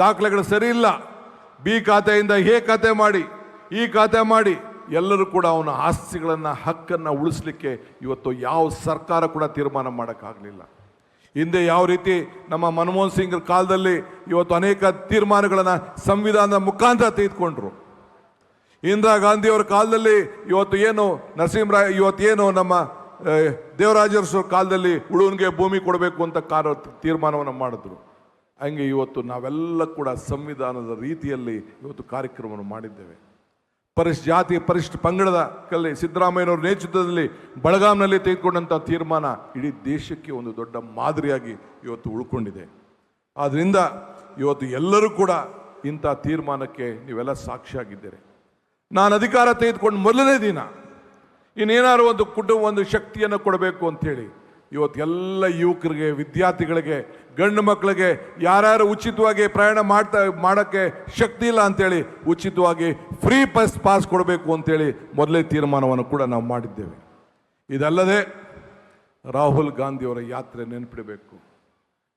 ದಾಖಲೆಗಳು ಸರಿ ಇಲ್ಲ, ಬಿ ಖಾತೆಯಿಂದ ಎ ಖಾತೆ ಮಾಡಿ, ಈ ಖಾತೆ ಮಾಡಿ, ಎಲ್ಲರೂ ಕೂಡ ಅವನ ಆಸ್ತಿಗಳನ್ನು ಹಕ್ಕನ್ನು ಉಳಿಸ್ಲಿಕ್ಕೆ ಇವತ್ತು ಯಾವ ಸರ್ಕಾರ ಕೂಡ ತೀರ್ಮಾನ ಮಾಡೋಕ್ಕಾಗಲಿಲ್ಲ. ಹಿಂದೆ ಯಾವ ರೀತಿ ನಮ್ಮ ಮನಮೋಹನ್ ಸಿಂಗ್ ಕಾಲದಲ್ಲಿ ಇವತ್ತು ಅನೇಕ ತೀರ್ಮಾನಗಳನ್ನು ಸಂವಿಧಾನದ ಮುಖಾಂತರ ತೆಗೆದುಕೊಂಡ್ರು. ಇಂದಿರಾ ಗಾಂಧಿಯವರ ಕಾಲದಲ್ಲಿ ಇವತ್ತು ಏನು ನರಸಿಂಹರಾವ್, ಇವತ್ತೇನು ನಮ್ಮ ದೇವರಾಜರಸರ ಕಾಲದಲ್ಲಿ ಉಳುವನಿಗೆ ಭೂಮಿ ಕೊಡಬೇಕು ಅಂತ ತೀರ್ಮಾನವನ್ನು ಮಾಡಿದ್ರು. ಹಂಗೆ ಇವತ್ತು ನಾವೆಲ್ಲ ಕೂಡ ಸಂವಿಧಾನದ ರೀತಿಯಲ್ಲಿ ಇವತ್ತು ಕಾರ್ಯಕ್ರಮವನ್ನು ಮಾಡಿದ್ದೇವೆ. ಪರಿಶಿಷ್ಟ ಜಾತಿ, ಪರಿಶಿಷ್ಟ ಪಂಗಡದ ಕಲ್ಲಿ ಸಿದ್ದರಾಮಯ್ಯನವರ ನೇತೃತ್ವದಲ್ಲಿ ಬೆಳಗಾಂನಲ್ಲಿ ತೆಗೆದುಕೊಂಡಂಥ ತೀರ್ಮಾನ ಇಡೀ ದೇಶಕ್ಕೆ ಒಂದು ದೊಡ್ಡ ಮಾದರಿಯಾಗಿ ಇವತ್ತು ಉಳ್ಕೊಂಡಿದೆ. ಆದ್ದರಿಂದ ಇವತ್ತು ಎಲ್ಲರೂ ಕೂಡ ಇಂಥ ತೀರ್ಮಾನಕ್ಕೆ ನೀವೆಲ್ಲ ಸಾಕ್ಷಿಯಾಗಿದ್ದೀರಿ. ನಾನು ಅಧಿಕಾರ ತೆಗೆದುಕೊಂಡು ಮೊದಲನೇ ದಿನ ಇನ್ನೇನಾದ್ರು ಒಂದು ಕುಟುಂಬ, ಒಂದು ಶಕ್ತಿಯನ್ನು ಕೊಡಬೇಕು ಅಂಥೇಳಿ ಇವತ್ತು ಎಲ್ಲ ಯುವಕರಿಗೆ, ವಿದ್ಯಾರ್ಥಿಗಳಿಗೆ, ಗಂಡು ಮಕ್ಕಳಿಗೆ ಯಾರ್ಯಾರು ಉಚಿತವಾಗಿ ಪ್ರಯಾಣ ಮಾಡೋಕ್ಕೆ ಶಕ್ತಿ ಇಲ್ಲ ಅಂಥೇಳಿ ಉಚಿತವಾಗಿ ಫ್ರೀ ಪಾಸ್ ಕೊಡಬೇಕು ಅಂಥೇಳಿ ಮೊದಲೇ ತೀರ್ಮಾನವನ್ನು ಕೂಡ ನಾವು ಮಾಡಿದ್ದೇವೆ. ಇದಲ್ಲದೆ ರಾಹುಲ್ ಗಾಂಧಿಯವರ ಯಾತ್ರೆ ನೆನಪಿಡಬೇಕು.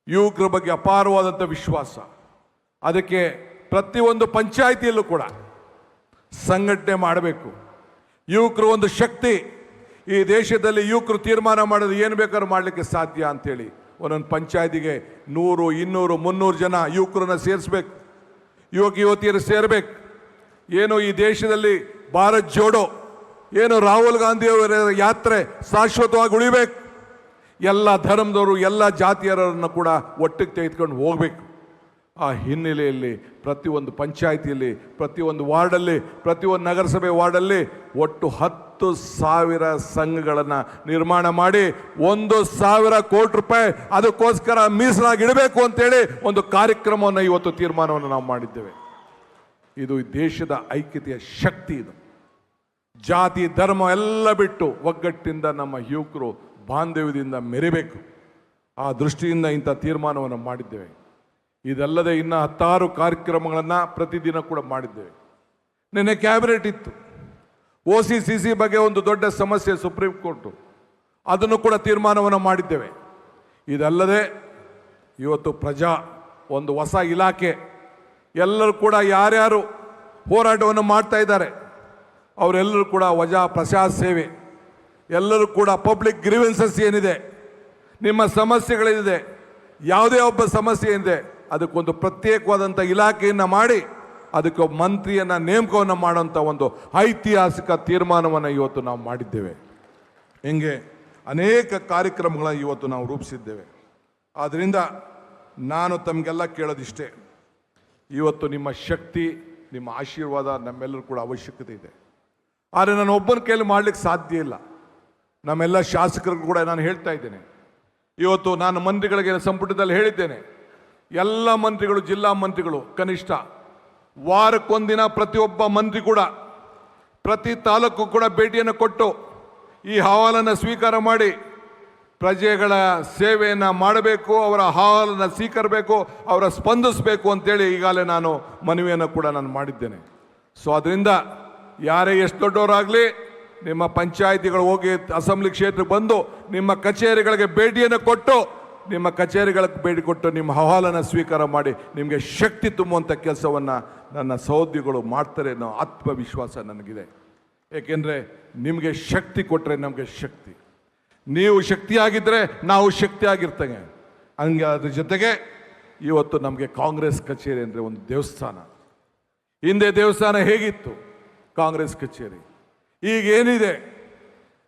ಯುವಕರ ಬಗ್ಗೆ ಅಪಾರವಾದಂಥ ವಿಶ್ವಾಸ. ಅದಕ್ಕೆ ಪ್ರತಿಯೊಂದು ಪಂಚಾಯಿತಿಯಲ್ಲೂ ಕೂಡ ಸಂಘಟನೆ ಮಾಡಬೇಕು. ಯುವಕರು ಒಂದು ಶಕ್ತಿ. ಈ ದೇಶದಲ್ಲಿ ಯುವಕರು ತೀರ್ಮಾನ ಮಾಡೋದು ಏನು ಬೇಕಾದ್ರೂ ಮಾಡಲಿಕ್ಕೆ ಸಾಧ್ಯ ಅಂಥೇಳಿ ಒಂದೊಂದು ಪಂಚಾಯತಿಗೆ 100, 200, 300 ಜನ ಯುವಕರನ್ನು ಸೇರಿಸ್ಬೇಕು, ಯುವತಿಯರು ಸೇರಬೇಕು. ಏನು ಈ ದೇಶದಲ್ಲಿ ಭಾರತ್ ಜೋಡೋ, ಏನು ರಾಹುಲ್ ಗಾಂಧಿಯವರ ಯಾತ್ರೆ ಶಾಶ್ವತವಾಗಿ ಉಳಿಬೇಕು. ಎಲ್ಲ ಧರ್ಮದವರು, ಎಲ್ಲ ಜಾತಿಯರನ್ನು ಕೂಡ ಒಟ್ಟಿಗೆ ತೆಗೆದುಕೊಂಡು ಹೋಗಬೇಕು. ಆ ಹಿನ್ನೆಲೆಯಲ್ಲಿ ಪ್ರತಿಯೊಂದು ಪಂಚಾಯಿತಿಯಲ್ಲಿ, ಪ್ರತಿಯೊಂದು ವಾರ್ಡಲ್ಲಿ, ಪ್ರತಿಯೊಂದು ನಗರಸಭೆ ವಾರ್ಡಲ್ಲಿ ಒಟ್ಟು 10,000 ಸಂಘಗಳನ್ನು ನಿರ್ಮಾಣ ಮಾಡಿ 1,000 ಕೋಟಿ ರೂಪಾಯಿ ಅದಕ್ಕೋಸ್ಕರ ಮೀಸಲಾಗಿ ಇಡಬೇಕು ಅಂತೇಳಿ ಒಂದು ಕಾರ್ಯಕ್ರಮವನ್ನು ಇವತ್ತು ತೀರ್ಮಾನವನ್ನು ನಾವು ಮಾಡಿದ್ದೇವೆ. ಇದು ದೇಶದ ಐಕ್ಯತೆಯ ಶಕ್ತಿ. ಇದು ಜಾತಿ ಧರ್ಮ ಎಲ್ಲ ಬಿಟ್ಟು ಒಗ್ಗಟ್ಟಿಂದ ನಮ್ಮ ಯುವಕರು ಬಾಂಧವ್ಯದಿಂದ ಮೆರಿಬೇಕು. ಆ ದೃಷ್ಟಿಯಿಂದ ಇಂಥ ತೀರ್ಮಾನವನ್ನು ಮಾಡಿದ್ದೇವೆ. ಇದಲ್ಲದೆ ಇನ್ನು 10 ಕಾರ್ಯಕ್ರಮಗಳನ್ನು ಪ್ರತಿದಿನ ಕೂಡ ಮಾಡಿದ್ದೇವೆ. ನಿನ್ನೆ ಕ್ಯಾಬಿನೆಟ್ ಇತ್ತು. OCCC ಬಗ್ಗೆ ಒಂದು ದೊಡ್ಡ ಸಮಸ್ಯೆ ಸುಪ್ರೀಂ ಕೋರ್ಟು, ಅದನ್ನು ಕೂಡ ತೀರ್ಮಾನವನ್ನು ಮಾಡಿದ್ದೇವೆ. ಇದಲ್ಲದೆ ಇವತ್ತು ಒಂದು ಹೊಸ ಇಲಾಖೆ, ಎಲ್ಲರೂ ಕೂಡ ಯಾರ್ಯಾರು ಹೋರಾಟವನ್ನು ಮಾಡ್ತಾ ಇದ್ದಾರೆ ಅವರೆಲ್ಲರೂ ಕೂಡ ಪ್ರಜಾ ಸೇವೆ, ಎಲ್ಲರೂ ಕೂಡ ಪಬ್ಲಿಕ್ ಗ್ರೀವೆನ್ಸಸ್ ಏನಿದೆ, ನಿಮ್ಮ ಸಮಸ್ಯೆಗಳಿದೆ, ಯಾವುದೇ ಒಬ್ಬ ಸಮಸ್ಯೆ ಏನಿದೆ ಅದಕ್ಕೊಂದು ಪ್ರತ್ಯೇಕವಾದಂಥ ಇಲಾಖೆಯನ್ನು ಮಾಡಿ ಅದಕ್ಕೆ ಮಂತ್ರಿಯನ್ನು ನೇಮಕವನ್ನು ಮಾಡುವಂಥ ಒಂದು ಐತಿಹಾಸಿಕ ತೀರ್ಮಾನವನ್ನು ಇವತ್ತು ನಾವು ಮಾಡಿದ್ದೇವೆ. ಹಿಂಗೆ ಅನೇಕ ಕಾರ್ಯಕ್ರಮಗಳನ್ನು ಇವತ್ತು ನಾವು ರೂಪಿಸಿದ್ದೇವೆ. ಆದ್ದರಿಂದ ನಾನು ತಮಗೆಲ್ಲ ಕೇಳೋದಿಷ್ಟೇ, ಇವತ್ತು ನಿಮ್ಮ ಶಕ್ತಿ, ನಿಮ್ಮ ಆಶೀರ್ವಾದ ನಮ್ಮೆಲ್ಲರೂ ಕೂಡ ಅವಶ್ಯಕತೆ ಇದೆ. ಆದರೆ ನಾನು ಒಬ್ಬನ ಕೈಯಲ್ಲಿ ಮಾಡಲಿಕ್ಕೆ ಸಾಧ್ಯ ಇಲ್ಲ. ನಮ್ಮೆಲ್ಲ ಶಾಸಕರಿಗೂ ಕೂಡ ನಾನು ಹೇಳ್ತಾ ಇದ್ದೇನೆ. ಇವತ್ತು ನಾನು ಮಂತ್ರಿಗಳಿಗೆ ಸಂಪುಟದಲ್ಲಿ ಹೇಳಿದ್ದೇನೆ, ಎಲ್ಲ ಮಂತ್ರಿಗಳು, ಜಿಲ್ಲಾ ಮಂತ್ರಿಗಳು ಕನಿಷ್ಠ ವಾರಕ್ಕೊಂದಿನ ಪ್ರತಿಯೊಬ್ಬ ಮಂತ್ರಿ ಕೂಡ ಪ್ರತಿ ತಾಲೂಕು ಕೂಡ ಭೇಟಿಯನ್ನು ಕೊಟ್ಟು ಈ ಅಹವಾಲನ್ನು ಸ್ವೀಕಾರ ಮಾಡಿ ಪ್ರಜೆಗಳ ಸೇವೆಯನ್ನು ಮಾಡಬೇಕು, ಅವರ ಅಹವಾಲನ್ನು ಸ್ವೀಕರಿಸಬೇಕು, ಅವರ ಸ್ಪಂದಿಸಬೇಕು ಅಂತೇಳಿ ಈಗಾಗಲೇ ನಾನು ಮನವಿಯನ್ನು ಕೂಡ ನಾನು ಮಾಡಿದ್ದೇನೆ. ಸೊ ಅದರಿಂದ ಯಾರೇ ಎಷ್ಟು ದೊಡ್ಡವರಾಗಲಿ ನಿಮ್ಮ ಪಂಚಾಯಿತಿಗಳು ಹೋಗಿ ಅಸೆಂಬ್ಲಿ ಕ್ಷೇತ್ರಕ್ಕೆ ಬಂದು ನಿಮ್ಮ ಕಚೇರಿಗಳಿಗೆ ಭೇಟಿಯನ್ನು ಕೊಟ್ಟು, ನಿಮ್ಮ ಕಚೇರಿಗಳಿಗೆ ಭೇಟಿ ಕೊಟ್ಟು ನಿಮ್ಮ ಅಹವಾಲನ್ನು ಸ್ವೀಕಾರ ಮಾಡಿ ನಿಮಗೆ ಶಕ್ತಿ ತುಂಬುವಂಥ ಕೆಲಸವನ್ನು ನನ್ನ ಸಹೋದ್ಯೋಗಿಗಳು ಮಾಡ್ತಾರೆ ಅನ್ನೋ ಆತ್ಮವಿಶ್ವಾಸ ನನಗಿದೆ. ಏಕೆಂದರೆ ನಿಮಗೆ ಶಕ್ತಿ ಕೊಟ್ಟರೆ ನಮಗೆ ಶಕ್ತಿ, ನೀವು ಶಕ್ತಿಯಾಗಿದ್ದರೆ ನಾವು ಶಕ್ತಿಯಾಗಿರ್ತೇವೆ. ಹಂಗೆ ಅದ್ರ ಜೊತೆಗೆ ಇವತ್ತು ನಮಗೆ ಕಾಂಗ್ರೆಸ್ ಕಚೇರಿ ಅಂದರೆ ಒಂದು ದೇವಸ್ಥಾನ. ಹಿಂದೆ ದೇವಸ್ಥಾನ ಹೇಗಿತ್ತು? ಕಾಂಗ್ರೆಸ್ ಕಚೇರಿ. ಈಗ ಏನಿದೆ,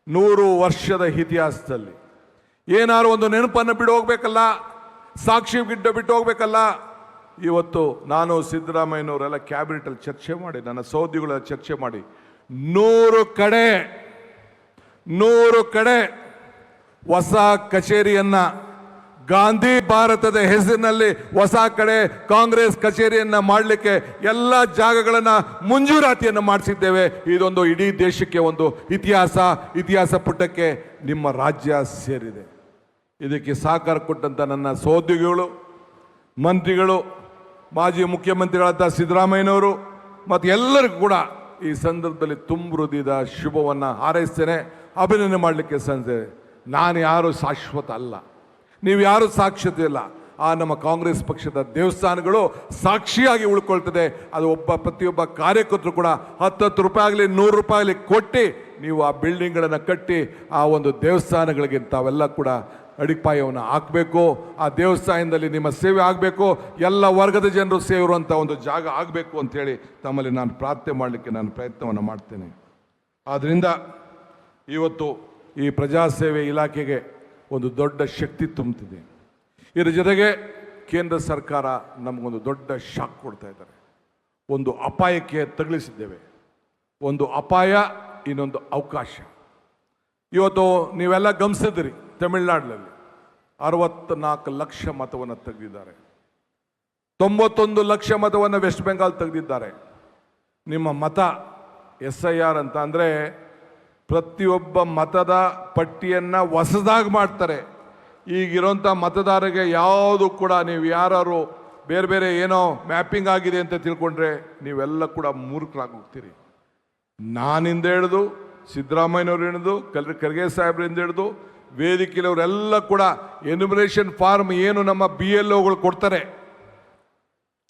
100 ವರ್ಷದ ಇತಿಹಾಸದಲ್ಲಿ ಏನಾದ್ರು ಒಂದು ನೆನಪನ್ನು ಬಿಟ್ಟು ಹೋಗ್ಬೇಕಲ್ಲ, ಸಾಕ್ಷಿ ಬಿಟ್ಟು ಹೋಗ್ಬೇಕಲ್ಲ. ಇವತ್ತು ನಾನು ಸಿದ್ದರಾಮಯ್ಯನವರೆಲ್ಲ ಕ್ಯಾಬಿನೆಟಲ್ಲಿ ಚರ್ಚೆ ಮಾಡಿ, ನನ್ನ ಸಹೋದ್ಯೋಗಿಗಳ ಚರ್ಚೆ ಮಾಡಿ 100 ಕಡೆ ಹೊಸ ಕಚೇರಿಯನ್ನ, ಗಾಂಧಿ ಭಾರತದ ಹೆಸರಿನಲ್ಲಿ ಹೊಸ ಕಡೆ ಕಾಂಗ್ರೆಸ್ ಕಚೇರಿಯನ್ನ ಮಾಡಲಿಕ್ಕೆ ಎಲ್ಲ ಜಾಗಗಳನ್ನ ಮಂಜೂರಾತಿಯನ್ನು ಮಾಡಿಸಿದ್ದೇವೆ. ಇದೊಂದು ಇಡೀ ದೇಶಕ್ಕೆ ಒಂದು ಇತಿಹಾಸ ಪುಟಕ್ಕೆ ನಿಮ್ಮ ರಾಜ್ಯ ಸೇರಿದೆ. ಇದಕ್ಕೆ ಸಹಕಾರ ಕೊಟ್ಟಂತ ನನ್ನ ಸಹೋದ್ಯೋಗಿಗಳು, ಮಂತ್ರಿಗಳು, ಮಾಜಿ ಮುಖ್ಯಮಂತ್ರಿಗಳಾದ ಸಿದ್ದರಾಮಯ್ಯನವರು ಮತ್ತು ಎಲ್ಲರಿಗೂ ಕೂಡ ಈ ಸಂದರ್ಭದಲ್ಲಿ ತುಂಬ ಹೃದಯದ ಶುಭವನ್ನು ಹಾರೈಸ್ತೇನೆ, ಅಭಿನಂದನೆ ಮಾಡಲಿಕ್ಕೆ ಸಂದೆ. ನಾನು ಯಾರು ಶಾಶ್ವತ ಅಲ್ಲ, ನೀವು ಯಾರು ಶಾಶ್ವತ ಇಲ್ಲ. ಆ ನಮ್ಮ ಕಾಂಗ್ರೆಸ್ ಪಕ್ಷದ ದೇವಸ್ಥಾನಗಳು ಸಾಕ್ಷಿಯಾಗಿ ಉಳ್ಕೊಳ್ತದೆ. ಅದು ಪ್ರತಿಯೊಬ್ಬ ಕಾರ್ಯಕರ್ತರು ಕೂಡ 10 ರೂಪಾಯಿ ಆಗಲಿ 100 ರೂಪಾಯಿ ಆಗಲಿ ಕೊಟ್ಟು ನೀವು ಆ ಬಿಲ್ಡಿಂಗ್ಗಳನ್ನು ಕಟ್ಟಿ ಆ ಒಂದು ದೇವಸ್ಥಾನಗಳಿಗೆ ತಾವೆಲ್ಲ ಕೂಡ ಅಡಿಪಾಯವನ್ನು ಹಾಕಬೇಕು. ಆ ದೇವಸ್ಥಾನದಲ್ಲಿ ನಿಮ್ಮ ಸೇವೆ ಆಗಬೇಕು, ಎಲ್ಲ ವರ್ಗದ ಜನರು ಸೇರುವಂಥ ಒಂದು ಜಾಗ ಆಗಬೇಕು ಅಂಥೇಳಿ ತಮ್ಮಲ್ಲಿ ನಾನು ಪ್ರಾರ್ಥನೆ ಮಾಡಲಿಕ್ಕೆ ನಾನು ಪ್ರಯತ್ನವನ್ನು ಮಾಡ್ತೇನೆ. ಆದ್ದರಿಂದ ಇವತ್ತು ಈ ಪ್ರಜಾಸೇವೆ ಇಲಾಖೆಗೆ ಒಂದು ದೊಡ್ಡ ಶಕ್ತಿ ತುಂಬುತ್ತಿದೆ. ಇದರ ಜೊತೆಗೆ ಕೇಂದ್ರ ಸರ್ಕಾರ ನಮಗೊಂದು ದೊಡ್ಡ ಶಾಕ್ ಕೊಡ್ತಾ ಇದ್ದಾರೆ. ಒಂದು ಅಪಾಯಕ್ಕೆ ತಗುಲಿಸಿದ್ದೇವೆ. ಒಂದು ಅಪಾಯ, ಇನ್ನೊಂದು ಅವಕಾಶ. ಇವತ್ತು ನೀವೆಲ್ಲ ಗಮನಿಸಿದ್ರಿ, ತಮಿಳುನಾಡಿನಲ್ಲಿ 64 ಲಕ್ಷ ಮತವನ್ನು ತೆಗೆದಿದ್ದಾರೆ. 91 ಲಕ್ಷ ಮತವನ್ನು ವೆಸ್ಟ್ ಬೆಂಗಾಲ್ ತೆಗೆದಿದ್ದಾರೆ. ನಿಮ್ಮ ಮತ SIR ಅಂತ ಅಂದರೆ ಪ್ರತಿಯೊಬ್ಬ ಮತದ ಪಟ್ಟಿಯನ್ನು ಹೊಸದಾಗಿ ಮಾಡ್ತಾರೆ. ಈಗಿರೋಂಥ ಮತದಾರರಿಗೆ ಯಾವುದು ಕೂಡ ನೀವು ಯಾರು ಬೇರೆ ಏನೋ ಮ್ಯಾಪಿಂಗ್ ಆಗಿದೆ ಅಂತ ತಿಳ್ಕೊಂಡ್ರೆ ನೀವೆಲ್ಲ ಕೂಡ ಮೂರ್ಖರಾಗಿ ಹೋಗ್ತೀರಿ. ನಾನಿಂದ ಹಿಡಿದು ಸಿದ್ದರಾಮಯ್ಯನವ್ರು ಹಿಡಿದು ಖರ್ಗೆ ಸಾಹೇಬ್ರಿಂದ ಹಿಡಿದು ವೇದಿಕೆಯವರೆಲ್ಲ ಕೂಡ ಎನ್ಯುಮರೇಷನ್ ಫಾರ್ಮ್ ಏನು ನಮ್ಮ BLOಗಳು ಕೊಡ್ತಾರೆ,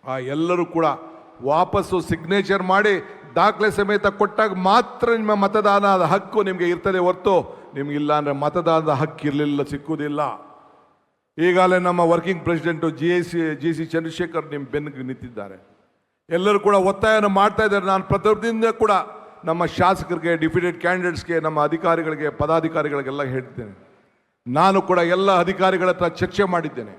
ಆ ಎಲ್ಲರೂ ಕೂಡ ವಾಪಸ್ಸು ಸಿಗ್ನೇಚರ್ ಮಾಡಿ ದಾಖಲೆ ಸಮೇತ ಕೊಟ್ಟಾಗ ಮಾತ್ರ ನಿಮ್ಮ ಮತದಾನದ ಹಕ್ಕು ನಿಮಗೆ ಇರ್ತದೆ ಹೊರತು ನಿಮಗಿಲ್ಲ ಅಂದರೆ ಮತದಾನದ ಹಕ್ಕು ಇರಲಿಲ್ಲ, ಸಿಕ್ಕುವುದಿಲ್ಲ. ಈಗಾಗಲೇ ನಮ್ಮ ವರ್ಕಿಂಗ್ ಪ್ರೆಸಿಡೆಂಟು GC ಚಂದ್ರಶೇಖರ್ ನಿಮ್ಮ ಬೆನ್ನಿಗೆ ನಿಂತಿದ್ದಾರೆ. ಎಲ್ಲರೂ ಕೂಡ ಒತ್ತಾಯವನ್ನು ಮಾಡ್ತಾ ಇದ್ದಾರೆ. ನಾನು ಪ್ರತಿಯೊಬ್ಬರಿಂದ ಕೂಡ ನಮ್ಮ ಶಾಸಕರಿಗೆ, ಡಿಪ್ಯೂಟೆಡ್ ಕ್ಯಾಂಡಿಡೇಟ್ಸ್ಗೆ, ನಮ್ಮ ಅಧಿಕಾರಿಗಳಿಗೆ, ಪದಾಧಿಕಾರಿಗಳಿಗೆಲ್ಲ ಹೇಳ್ತೇನೆ. ನಾನು ಕೂಡ ಎಲ್ಲ ಅಧಿಕಾರಿಗಳ ಹತ್ರ ಚರ್ಚೆ ಮಾಡಿದ್ದೇನೆ.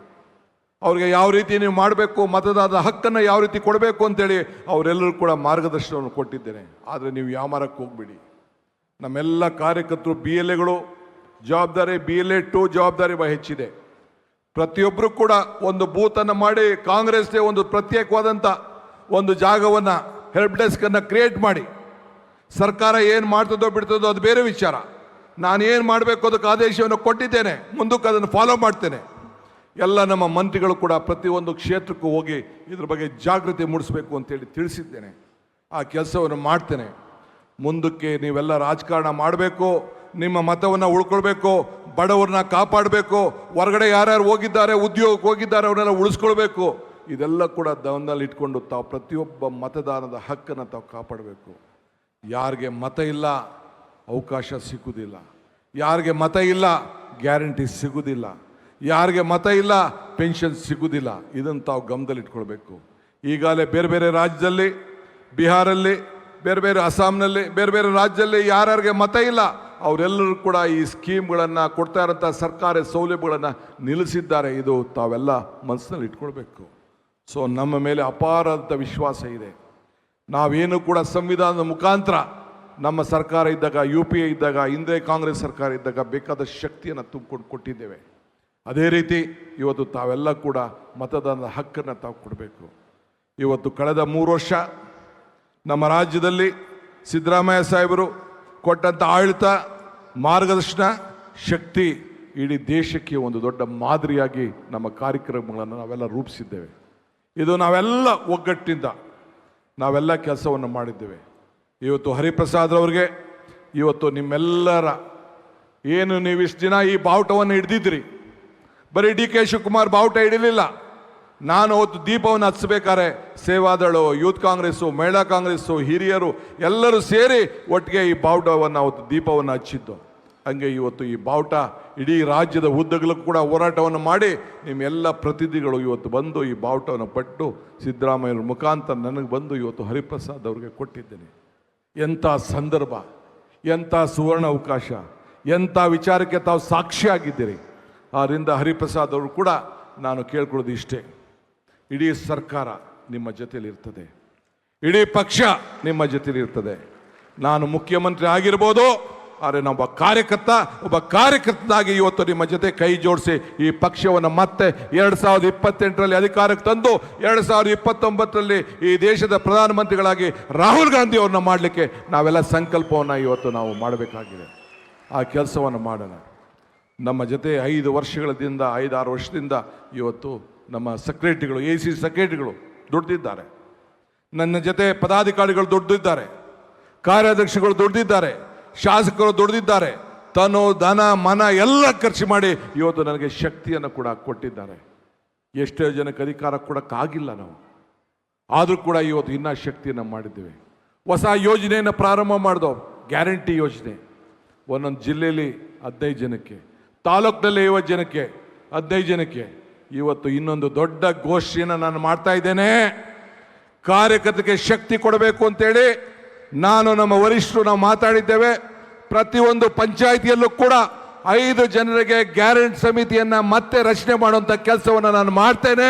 ಅವ್ರಿಗೆ ಯಾವ ರೀತಿ ನೀವು ಮಾಡಬೇಕು, ಮತದಾನದ ಹಕ್ಕನ್ನು ಯಾವ ರೀತಿ ಕೊಡಬೇಕು ಅಂತೇಳಿ ಅವರೆಲ್ಲರೂ ಕೂಡ ಮಾರ್ಗದರ್ಶನವನ್ನು ಕೊಟ್ಟಿದ್ದೇನೆ. ಆದರೆ ನೀವು ಯಾಮಾರಕ್ಕೆ ಹೋಗ್ಬಿಡಿ. ನಮ್ಮೆಲ್ಲ ಕಾರ್ಯಕರ್ತರು BLAಗಳು ಜವಾಬ್ದಾರಿ, BLA 2 ಜವಾಬ್ದಾರಿ ಹೆಚ್ಚಿದೆ. ಪ್ರತಿಯೊಬ್ಬರು ಕೂಡ ಒಂದು ಬೂತನ್ನು ಮಾಡಿ ಕಾಂಗ್ರೆಸ್ಗೆ ಒಂದು ಪ್ರತ್ಯೇಕವಾದಂಥ ಒಂದು ಜಾಗವನ್ನು, ಹೆಲ್ಪ್ ಡೆಸ್ಕನ್ನು ಕ್ರಿಯೇಟ್ ಮಾಡಿ, ಸರ್ಕಾರ ಏನು ಮಾಡ್ತದೋ ಬಿಡ್ತದೋ ಅದು ಬೇರೆ ವಿಚಾರ. ನಾನು ಏನು ಮಾಡಬೇಕು ಅದಕ್ಕೆ ಆದೇಶವನ್ನು ಕೊಟ್ಟಿದ್ದೇನೆ, ಮುಂದಕ್ಕೆ ಅದನ್ನು ಫಾಲೋ ಮಾಡ್ತೇನೆ. ಎಲ್ಲ ನಮ್ಮ ಮಂತ್ರಿಗಳು ಕೂಡ ಪ್ರತಿಯೊಂದು ಕ್ಷೇತ್ರಕ್ಕೂ ಹೋಗಿ ಇದ್ರ ಬಗ್ಗೆ ಜಾಗೃತಿ ಮೂಡಿಸಬೇಕು ಅಂತೇಳಿ ತಿಳಿಸಿದ್ದೇನೆ. ಆ ಕೆಲಸವನ್ನು ಮಾಡ್ತೇನೆ. ಮುಂದಕ್ಕೆ ನೀವೆಲ್ಲ ರಾಜಕಾರಣ ಮಾಡಬೇಕು, ನಿಮ್ಮ ಮತವನ್ನು ಉಳ್ಕೊಳ್ಬೇಕು, ಬಡವ್ರನ್ನ ಕಾಪಾಡಬೇಕು, ಹೊರಗಡೆ ಯಾರ್ಯಾರು ಹೋಗಿದ್ದಾರೆ, ಉದ್ಯೋಗಕ್ಕೆ ಹೋಗಿದ್ದಾರೆ ಅವನ್ನೆಲ್ಲ ಉಳಿಸ್ಕೊಳ್ಬೇಕು. ಇದೆಲ್ಲ ಕೂಡ ಗಮನದಲ್ಲಿ ಇಟ್ಕೊಂಡು ತಾವು ಪ್ರತಿಯೊಬ್ಬ ಮತದಾನದ ಹಕ್ಕನ್ನು ತಾವು ಕಾಪಾಡಬೇಕು. ಯಾರಿಗೆ ಮತ ಇಲ್ಲ ಅವಕಾಶ ಸಿಗುವುದಿಲ್ಲ, ಯಾರಿಗೆ ಮತ ಇಲ್ಲ ಗ್ಯಾರಂಟಿ ಸಿಗುವುದಿಲ್ಲ, ಯಾರಿಗೆ ಮತ ಇಲ್ಲ ಪೆನ್ಷನ್ ಸಿಗುವುದಿಲ್ಲ. ಇದನ್ನು ತಾವು ಗಮನದಲ್ಲಿ ಇಟ್ಕೊಳ್ಬೇಕು. ಈಗಾಗಲೇ ಬೇರೆ ರಾಜ್ಯದಲ್ಲಿ, ಬಿಹಾರಲ್ಲಿ, ಬೇರೆ ಅಸ್ಸಾಂನಲ್ಲಿ, ಬೇರೆ ರಾಜ್ಯದಲ್ಲಿ ಯಾರ್ಯಾರಿಗೆ ಮತ ಇಲ್ಲ ಅವರೆಲ್ಲರೂ ಕೂಡ ಈ ಸ್ಕೀಮ್ಗಳನ್ನು ಕೊಡ್ತಾ ಇರೋಂಥ ಸರ್ಕಾರಿ ಸೌಲಭ್ಯಗಳನ್ನು ನಿಲ್ಲಿಸಿದ್ದಾರೆ. ಇದು ತಾವೆಲ್ಲ ಮನಸ್ಸಿನಲ್ಲಿ ಇಟ್ಕೊಳ್ಬೇಕು. ಸೊ ನಮ್ಮ ಮೇಲೆ ಅಪಾರವಾದ ವಿಶ್ವಾಸ ಇದೆ. ನಾವೇನು ಕೂಡ ಸಂವಿಧಾನದ ಮುಖಾಂತರ ನಮ್ಮ ಸರ್ಕಾರ ಇದ್ದಾಗ, UPA ಇದ್ದಾಗ, ಹಿಂದೆ ಕಾಂಗ್ರೆಸ್ ಸರ್ಕಾರ ಇದ್ದಾಗ ಬೇಕಾದ ಶಕ್ತಿಯನ್ನು ತುಂಬಿಕೊಂಡು ಕೊಟ್ಟಿದ್ದೇವೆ. ಅದೇ ರೀತಿ ಇವತ್ತು ತಾವೆಲ್ಲ ಕೂಡ ಮತದಾನದ ಹಕ್ಕನ್ನು ತಾವು ಕೊಡಬೇಕು. ಇವತ್ತು ಕಳೆದ 3 ವರ್ಷ ನಮ್ಮ ರಾಜ್ಯದಲ್ಲಿ ಸಿದ್ದರಾಮಯ್ಯ ಸಾಹೇಬರು ಕೊಟ್ಟಂಥ ಆಡಳಿತ, ಮಾರ್ಗದರ್ಶನ, ಶಕ್ತಿ ಇಡೀ ದೇಶಕ್ಕೆ ಒಂದು ದೊಡ್ಡ ಮಾದರಿಯಾಗಿ ನಮ್ಮ ಕಾರ್ಯಕ್ರಮಗಳನ್ನು ನಾವೆಲ್ಲ ರೂಪಿಸಿದ್ದೇವೆ. ಇದು ನಾವೆಲ್ಲ ಒಗ್ಗಟ್ಟಿನಿಂದ ನಾವೆಲ್ಲ ಕೆಲಸವನ್ನು ಮಾಡಿದ್ದೇವೆ. ಇವತ್ತು ಹರಿಪ್ರಸಾದ್ ಅವರಿಗೆ, ಇವತ್ತು ನಿಮ್ಮೆಲ್ಲರ ಏನು ನೀವು ಇಷ್ಟು ದಿನ ಈ ಬಾವುಟವನ್ನು ಹಿಡ್ದಿದ್ರಿ, ಬರೀ DK ಶಿವಕುಮಾರ್ ಬಾವುಟ ಹಿಡಿಲಿಲ್ಲ. ನಾನು ಅವತ್ತು ದೀಪವನ್ನು ಹಚ್ಚಬೇಕಾದ್ರೆ ಸೇವಾದಳು, ಯೂತ್ ಕಾಂಗ್ರೆಸ್ಸು, ಮಹಿಳಾ ಕಾಂಗ್ರೆಸ್ಸು, ಹಿರಿಯರು ಎಲ್ಲರೂ ಸೇರಿ ಒಟ್ಟಿಗೆ ಈ ಬಾವುಟವನ್ನು ಅವತ್ತು ದೀಪವನ್ನು ಹಚ್ಚಿದ್ದು. ಹಂಗೆ ಇವತ್ತು ಈ ಬಾವುಟ ಇಡೀ ರಾಜ್ಯದ ಉದ್ದಗಲಕ್ಕೂ ಕೂಡ ಹೋರಾಟವನ್ನು ಮಾಡಿ ನಿಮ್ಮೆಲ್ಲ ಪ್ರತಿನಿಧಿಗಳು ಇವತ್ತು ಬಂದು ಈ ಬಾವುಟವನ್ನು ಪಟ್ಟು ಸಿದ್ದರಾಮಯ್ಯವ್ರ ಮುಖಾಂತರ ನನಗೆ ಬಂದು ಇವತ್ತು ಹರಿಪ್ರಸಾದ್ ಅವ್ರಿಗೆ ಕೊಟ್ಟಿದ್ದೇನೆ. ಎಂಥ ಸಂದರ್ಭ, ಎಂಥ ಸುವರ್ಣ ಅವಕಾಶ, ಎಂಥ ವಿಚಾರಕ್ಕೆ ತಾವು ಸಾಕ್ಷಿಯಾಗಿದ್ದೀರಿ. ಆದ್ದರಿಂದ ಹರಿಪ್ರಸಾದ್ ಅವರು ಕೂಡ ನಾನು ಕೇಳ್ಕೊಳ್ಳೋದು ಇಷ್ಟೇ, ಇಡೀ ಸರ್ಕಾರ ನಿಮ್ಮ ಜೊತೆಲಿರ್ತದೆ, ಇಡೀ ಪಕ್ಷ ನಿಮ್ಮ ಜೊತೆಲಿರ್ತದೆ. ನಾನು ಮುಖ್ಯಮಂತ್ರಿ ಆಗಿರ್ಬೋದು, ಆದರೆ ಒಬ್ಬ ಕಾರ್ಯಕರ್ತನಾಗಿ ಇವತ್ತು ನಿಮ್ಮ ಜೊತೆ ಕೈ ಜೋಡಿಸಿ ಈ ಪಕ್ಷವನ್ನು ಮತ್ತೆ 2028ರಲ್ಲಿ ಅಧಿಕಾರಕ್ಕೆ ತಂದು 2029ರಲ್ಲಿ ಈ ದೇಶದ ಪ್ರಧಾನಮಂತ್ರಿಗಳಾಗಿ ರಾಹುಲ್ ಗಾಂಧಿ ಅವ್ರನ್ನ ಮಾಡಲಿಕ್ಕೆ ನಾವೆಲ್ಲ ಸಂಕಲ್ಪವನ್ನು ಇವತ್ತು ನಾವು ಮಾಡಬೇಕಾಗಿದೆ. ಆ ಕೆಲಸವನ್ನು ಮಾಡೋಣ. ನಮ್ಮ ಜೊತೆ 5 ವರ್ಷಗಳಿಂದ 5-6 ವರ್ಷದಿಂದ ಇವತ್ತು ನಮ್ಮ ಸೆಕ್ರೆಟರಿಗಳು, AC ಸೆಕ್ರೆಟರಿಗಳು ದುಡ್ದಿದ್ದಾರೆ, ನನ್ನ ಜೊತೆ ಪದಾಧಿಕಾರಿಗಳು ದುಡ್ದಿದ್ದಾರೆ, ಕಾರ್ಯಾಧ್ಯಕ್ಷಗಳು ದುಡ್ದಿದ್ದಾರೆ, ಶಾಸಕರು ದುಡ್ದಿದ್ದಾರೆ, ತನು ಧನ ಮನ ಎಲ್ಲ ಖರ್ಚು ಮಾಡಿ ಇವತ್ತು ನನಗೆ ಶಕ್ತಿಯನ್ನು ಕೂಡ ಕೊಟ್ಟಿದ್ದಾರೆ. ಎಷ್ಟೋ ಜನಕ್ಕೆ ಅಧಿಕಾರ ಕೊಡೋಕ್ಕಾಗಿಲ್ಲ ನಾವು, ಆದರೂ ಕೂಡ ಇವತ್ತು ಇನ್ನೂ ಶಕ್ತಿಯನ್ನು ಮಾಡಿದ್ದೇವೆ. ಹೊಸ ಯೋಜನೆಯನ್ನು ಪ್ರಾರಂಭ ಮಾಡಿದೋ, ಗ್ಯಾರಂಟಿ ಯೋಜನೆ. ಒಂದೊಂದು ಜಿಲ್ಲೆಯಲ್ಲಿ 15 ಜನಕ್ಕೆ, ತಾಲೂಕಿನಲ್ಲಿ 50 ಜನಕ್ಕೆ, 15 ಜನಕ್ಕೆ. ಇವತ್ತು ಇನ್ನೊಂದು ದೊಡ್ಡ ಗೋಷ್ಠಿಯನ್ನು ನಾನು ಮಾಡ್ತಾ ಇದ್ದೇನೆ. ಕಾರ್ಯಕರ್ತರಿಗೆ ಶಕ್ತಿ ಕೊಡಬೇಕು ಅಂತೇಳಿ ನಾನು ನಮ್ಮ ವರಿಷ್ಠರು ನಾವು ಮಾತಾಡಿದ್ದೇವೆ. ಪ್ರತಿಯೊಂದು ಪಂಚಾಯಿತಿಯಲ್ಲೂ ಕೂಡ 5 ಜನರಿಗೆ ಗ್ಯಾರಂಟಿ ಸಮಿತಿಯನ್ನು ಮತ್ತೆ ರಚನೆ ಮಾಡುವಂಥ ಕೆಲಸವನ್ನು ನಾನು ಮಾಡ್ತೇನೆ.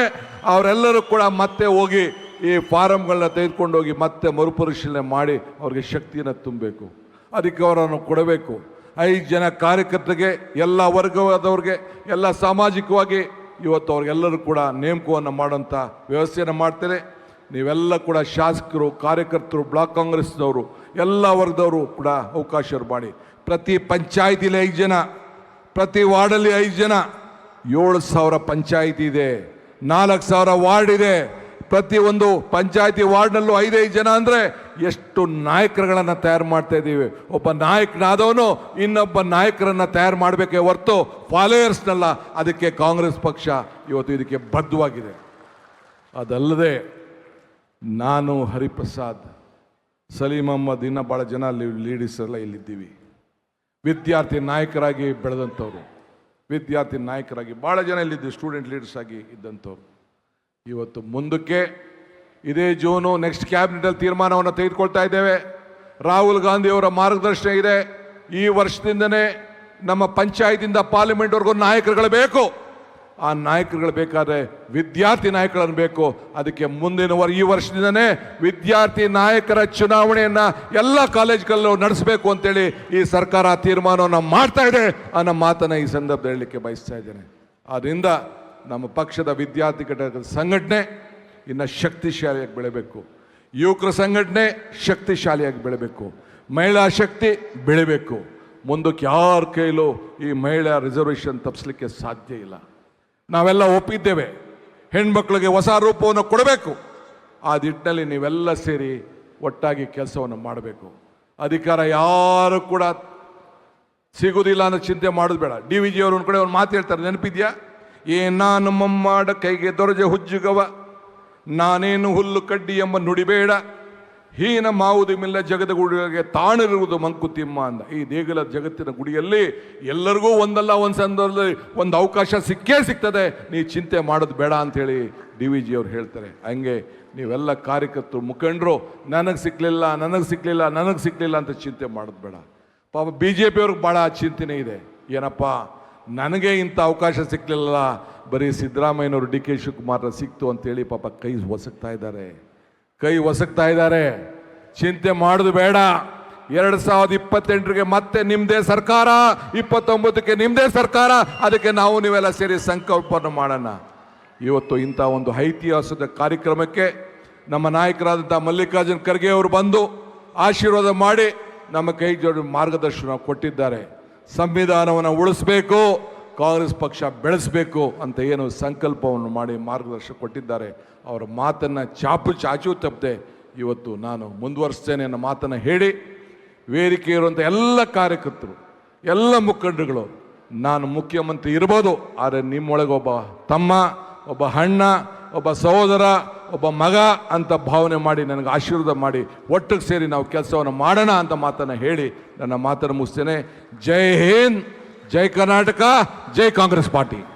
ಅವರೆಲ್ಲರೂ ಕೂಡ ಮತ್ತೆ ಹೋಗಿ ಈ ಫಾರಮ್ಗಳನ್ನ ತೆಗೆದುಕೊಂಡು ಹೋಗಿ ಮತ್ತೆ ಮರುಪರಿಶೀಲನೆ ಮಾಡಿ ಅವ್ರಿಗೆ ಶಕ್ತಿಯನ್ನು ತುಂಬಬೇಕು, ಅಧಿಕಾರವನ್ನು ಕೊಡಬೇಕು. 5 ಜನ ಕಾರ್ಯಕರ್ತರಿಗೆ, ಎಲ್ಲ ವರ್ಗವಾದವ್ರಿಗೆ, ಎಲ್ಲ ಸಾಮಾಜಿಕವಾಗಿ ಇವತ್ತು ಅವ್ರಿಗೆಲ್ಲರೂ ಕೂಡ ನೇಮಕವನ್ನು ಮಾಡೋಂಥ ವ್ಯವಸ್ಥೆಯನ್ನು ಮಾಡ್ತೇನೆ. ನೀವೆಲ್ಲ ಕೂಡ ಶಾಸಕರು, ಕಾರ್ಯಕರ್ತರು, ಬ್ಲಾಕ್ ಕಾಂಗ್ರೆಸ್ನವರು, ಎಲ್ಲ ವರ್ಗದವರು ಕೂಡ ಅವಕಾಶ ಮಾಡಿ. ಪ್ರತಿ ಪಂಚಾಯಿತಿಲಿ 5 ಜನ, ಪ್ರತಿ ವಾರ್ಡಲ್ಲಿ 5 ಜನ, 7,000 ಪಂಚಾಯಿತಿ ಇದೆ, 4,000 ವಾರ್ಡ್ ಇದೆ. ಪ್ರತಿಯೊಂದು ಪಂಚಾಯಿತಿ ವಾರ್ಡ್ನಲ್ಲೂ 5-5 ಜನ ಅಂದರೆ ಎಷ್ಟು ನಾಯಕರುಗಳನ್ನು ತಯಾರು ಮಾಡ್ತಾ ಇದ್ದೀವಿ. ಒಬ್ಬ ನಾಯಕನಾದವನು ಇನ್ನೊಬ್ಬ ನಾಯಕರನ್ನು ತಯಾರು ಮಾಡಬೇಕೇ ಹೊರತು ಫಾಲೋಯರ್ಸ್ನಲ್ಲ. ಅದಕ್ಕೆ ಕಾಂಗ್ರೆಸ್ ಪಕ್ಷ ಇವತ್ತು ಇದಕ್ಕೆ ಬದ್ಧವಾಗಿದೆ. ಅದಲ್ಲದೆ ನಾನು, ಹರಿಪ್ರಸಾದ್, ಸಲೀಂ ಅಹಮ್ಮದ್, ಇನ್ನೂ ಭಾಳ ಜನ ಲೀಡರ್ಸ್ ಎಲ್ಲ ಇಲ್ಲಿದ್ದೀವಿ. ವಿದ್ಯಾರ್ಥಿ ನಾಯಕರಾಗಿ ಬೆಳೆದಂಥವ್ರು, ವಿದ್ಯಾರ್ಥಿ ನಾಯಕರಾಗಿ ಭಾಳ ಜನ ಇಲ್ಲಿದ್ದೀವಿ, ಸ್ಟೂಡೆಂಟ್ ಲೀಡರ್ಸ್ ಆಗಿ ಇದ್ದಂಥವ್ರು. ಇವತ್ತು ಮುಂದಕ್ಕೆ ಇದೇ ಜೂನು ನೆಕ್ಸ್ಟ್ ಕ್ಯಾಬಿನೆಟಲ್ಲಿ ತೀರ್ಮಾನವನ್ನು ತೆಗೆದುಕೊಳ್ತಾ ಇದ್ದೇವೆ. ರಾಹುಲ್ ಗಾಂಧಿ ಅವರ ಮಾರ್ಗದರ್ಶನ ಇದೆ. ಈ ವರ್ಷದಿಂದನೇ ನಮ್ಮ ಪಂಚಾಯತಿಂದ ಪಾರ್ಲಿಮೆಂಟ್ವರೆಗೂ ನಾಯಕರುಗಳು ಬೇಕು. ಆ ನಾಯಕರುಗಳು ಬೇಕಾದರೆ ವಿದ್ಯಾರ್ಥಿ ನಾಯಕರನ್ನು ಬೇಕು. ಅದಕ್ಕೆ ಈ ವರ್ಷದಿಂದನೇ ವಿದ್ಯಾರ್ಥಿ ನಾಯಕರ ಚುನಾವಣೆಯನ್ನು ಎಲ್ಲ ಕಾಲೇಜ್ಗಳಲ್ಲೂ ನಡೆಸಬೇಕು ಅಂತೇಳಿ ಈ ಸರ್ಕಾರ ತೀರ್ಮಾನವನ್ನು ಮಾಡ್ತಾ ಇದೆ ಅನ್ನೋ ಮಾತನ್ನು ಈ ಸಂದರ್ಭದಲ್ಲಿ ಹೇಳಲಿಕ್ಕೆ ಬಯಸ್ತಾ ಇದ್ದೇನೆ. ಆದ್ದರಿಂದ ನಮ್ಮ ಪಕ್ಷದ ವಿದ್ಯಾರ್ಥಿ ಘಟಕದ ಸಂಘಟನೆ ಇನ್ನು ಶಕ್ತಿಶಾಲಿಯಾಗಿ ಬೆಳೆಬೇಕು, ಯುವಕರ ಸಂಘಟನೆ ಶಕ್ತಿಶಾಲಿಯಾಗಿ ಬೆಳೆಬೇಕು, ಮಹಿಳಾ ಶಕ್ತಿ ಬೆಳೆಬೇಕು. ಮುಂದಕ್ಕೆ ಯಾರ ಕೈಲೂ ಈ ಮಹಿಳಾ ರಿಸರ್ವೇಷನ್ ತಪ್ಪಿಸ್ಲಿಕ್ಕೆ ಸಾಧ್ಯ ಇಲ್ಲ. ನಾವೆಲ್ಲ ಒಪ್ಪಿದ್ದೇವೆ, ಹೆಣ್ಮಕ್ಳಿಗೆ ಹೊಸ ರೂಪವನ್ನು ಕೊಡಬೇಕು. ಆ ನಿಟ್ಟಿನಲ್ಲಿ ನೀವೆಲ್ಲ ಸೇರಿ ಒಟ್ಟಾಗಿ ಕೆಲಸವನ್ನು ಮಾಡಬೇಕು. ಅಧಿಕಾರ ಯಾರು ಕೂಡ ಸಿಗುವುದಿಲ್ಲ ಅನ್ನೋ ಚಿಂತೆ ಮಾಡೋದು ಬೇಡ. DVG ಅವರು ಒಂದು ಕಡೆ ಒಂದು ಮಾತು ಹೇಳ್ತಾರೆ, ನೆನಪಿದ್ಯಾ? ನಾನು ಮಮ್ಮಾಡ ಕೈಗೆ ದೊರಜೆ ಹುಜ್ಜುಗವ, ನಾನೇನು ಹುಲ್ಲು ಕಡ್ಡಿ ಎಂಬ ನುಡಿಬೇಡ, ಹೀನ ಮಾವುದು ಮಿಲ್ಲ ಜಗದ ಗುಡಿಗೆ ತಾಣಿರುವುದು ಮಂಕುತಿಮ್ಮ ಅಂದ. ಈ ದೇಗುಲ ಜಗತ್ತಿನ ಗುಡಿಯಲ್ಲಿ ಎಲ್ಲರಿಗೂ ಒಂದಲ್ಲ ಒಂದು ಸಂದರ್ಭದಲ್ಲಿ ಒಂದು ಅವಕಾಶ ಸಿಕ್ಕೇ ಸಿಗ್ತದೆ, ನೀ ಚಿಂತೆ ಮಾಡೋದು ಬೇಡ ಅಂಥೇಳಿ DVG ಅವ್ರು ಹೇಳ್ತಾರೆ. ಹಂಗೆ ನೀವೆಲ್ಲ ಕಾರ್ಯಕರ್ತರು, ಮುಖಂಡರು ನನಗೆ ಸಿಕ್ಕಲಿಲ್ಲ ಅಂತ ಚಿಂತೆ ಮಾಡೋದು ಬೇಡ. ಪಾಪ BJP ಅವ್ರಿಗೆ ಭಾಳ ಚಿಂತನೆ ಇದೆ. ಏನಪ್ಪ, ನನಗೆ ಇಂಥ ಅವಕಾಶ ಸಿಕ್ಕಲಿಲ್ಲ, ಬರೀ ಸಿದ್ದರಾಮಯ್ಯನವರು DK ಶಿವಕುಮಾರ್ ಸಿಕ್ತು ಅಂತೇಳಿ ಪಾಪ ಕೈ ಒಸಕ್ತಾ ಇದ್ದಾರೆ. ಚಿಂತೆ ಮಾಡೋದು ಬೇಡ. 2028ಗೆ ಮತ್ತೆ ನಿಮ್ಮದೇ ಸರ್ಕಾರ, 29ಕ್ಕೆ ನಿಮ್ಮದೇ ಸರ್ಕಾರ. ಅದಕ್ಕೆ ನೀವೆಲ್ಲ ಸೇರಿ ಸಂಕಲ್ಪವನ್ನು ಮಾಡೋಣ. ಇವತ್ತು ಇಂಥ ಒಂದು ಐತಿಹಾಸಿಕ ಕಾರ್ಯಕ್ರಮಕ್ಕೆ ನಮ್ಮ ನಾಯಕರಾದಂಥ ಮಲ್ಲಿಕಾರ್ಜುನ್ ಖರ್ಗೆ ಅವರು ಬಂದು ಆಶೀರ್ವಾದ ಮಾಡಿ ನಮ್ಮ ಕೈ ಜೋಡಿ ಮಾರ್ಗದರ್ಶನ ಕೊಟ್ಟಿದ್ದಾರೆ. ಸಂವಿಧಾನವನ್ನು ಉಳಿಸಬೇಕು, ಕಾಂಗ್ರೆಸ್ ಪಕ್ಷ ಬೆಳೆಸಬೇಕು ಅಂತ ಏನು ಸಂಕಲ್ಪವನ್ನು ಮಾಡಿ ಮಾರ್ಗದರ್ಶನ ಕೊಟ್ಟಿದ್ದಾರೆ. ಅವರ ಮಾತನ್ನು ಚಾಚು ತಪ್ಪದೆ ಇವತ್ತು ನಾನು ಮುಂದುವರಿಸ್ತೇನೆ ಅನ್ನೋ ಮಾತನ್ನು ಹೇಳಿ, ವೇದಿಕೆ ಇರುವಂಥ ಎಲ್ಲ ಕಾರ್ಯಕರ್ತರು, ಎಲ್ಲ ಮುಖಂಡರುಗಳು, ನಾನು ಮುಖ್ಯಮಂತ್ರಿ ಇರ್ಬೋದು, ಆದರೆ ನಿಮ್ಮೊಳಗೆ ಒಬ್ಬ ತಮ್ಮ, ಒಬ್ಬ ಅಣ್ಣ, ಒಬ್ಬ ಸಹೋದರ, ಒಬ್ಬ ಮಗ ಅಂತ ಭಾವನೆ ಮಾಡಿ ನನಗೆ ಆಶೀರ್ವಾದ ಮಾಡಿ ಒಟ್ಟಿಗೆ ಸೇರಿ ನಾವು ಕೆಲಸವನ್ನು ಮಾಡೋಣ ಅಂತ ಮಾತನ್ನು ಹೇಳಿ ನನ್ನ ಮಾತನ್ನು ಮುಗಿಸ್ತೇನೆ. ಜೈ ಹಿಂದ್, ಜೈ ಕರ್ನಾಟಕ, ಜೈ ಕಾಂಗ್ರೆಸ್ ಪಾರ್ಟಿ.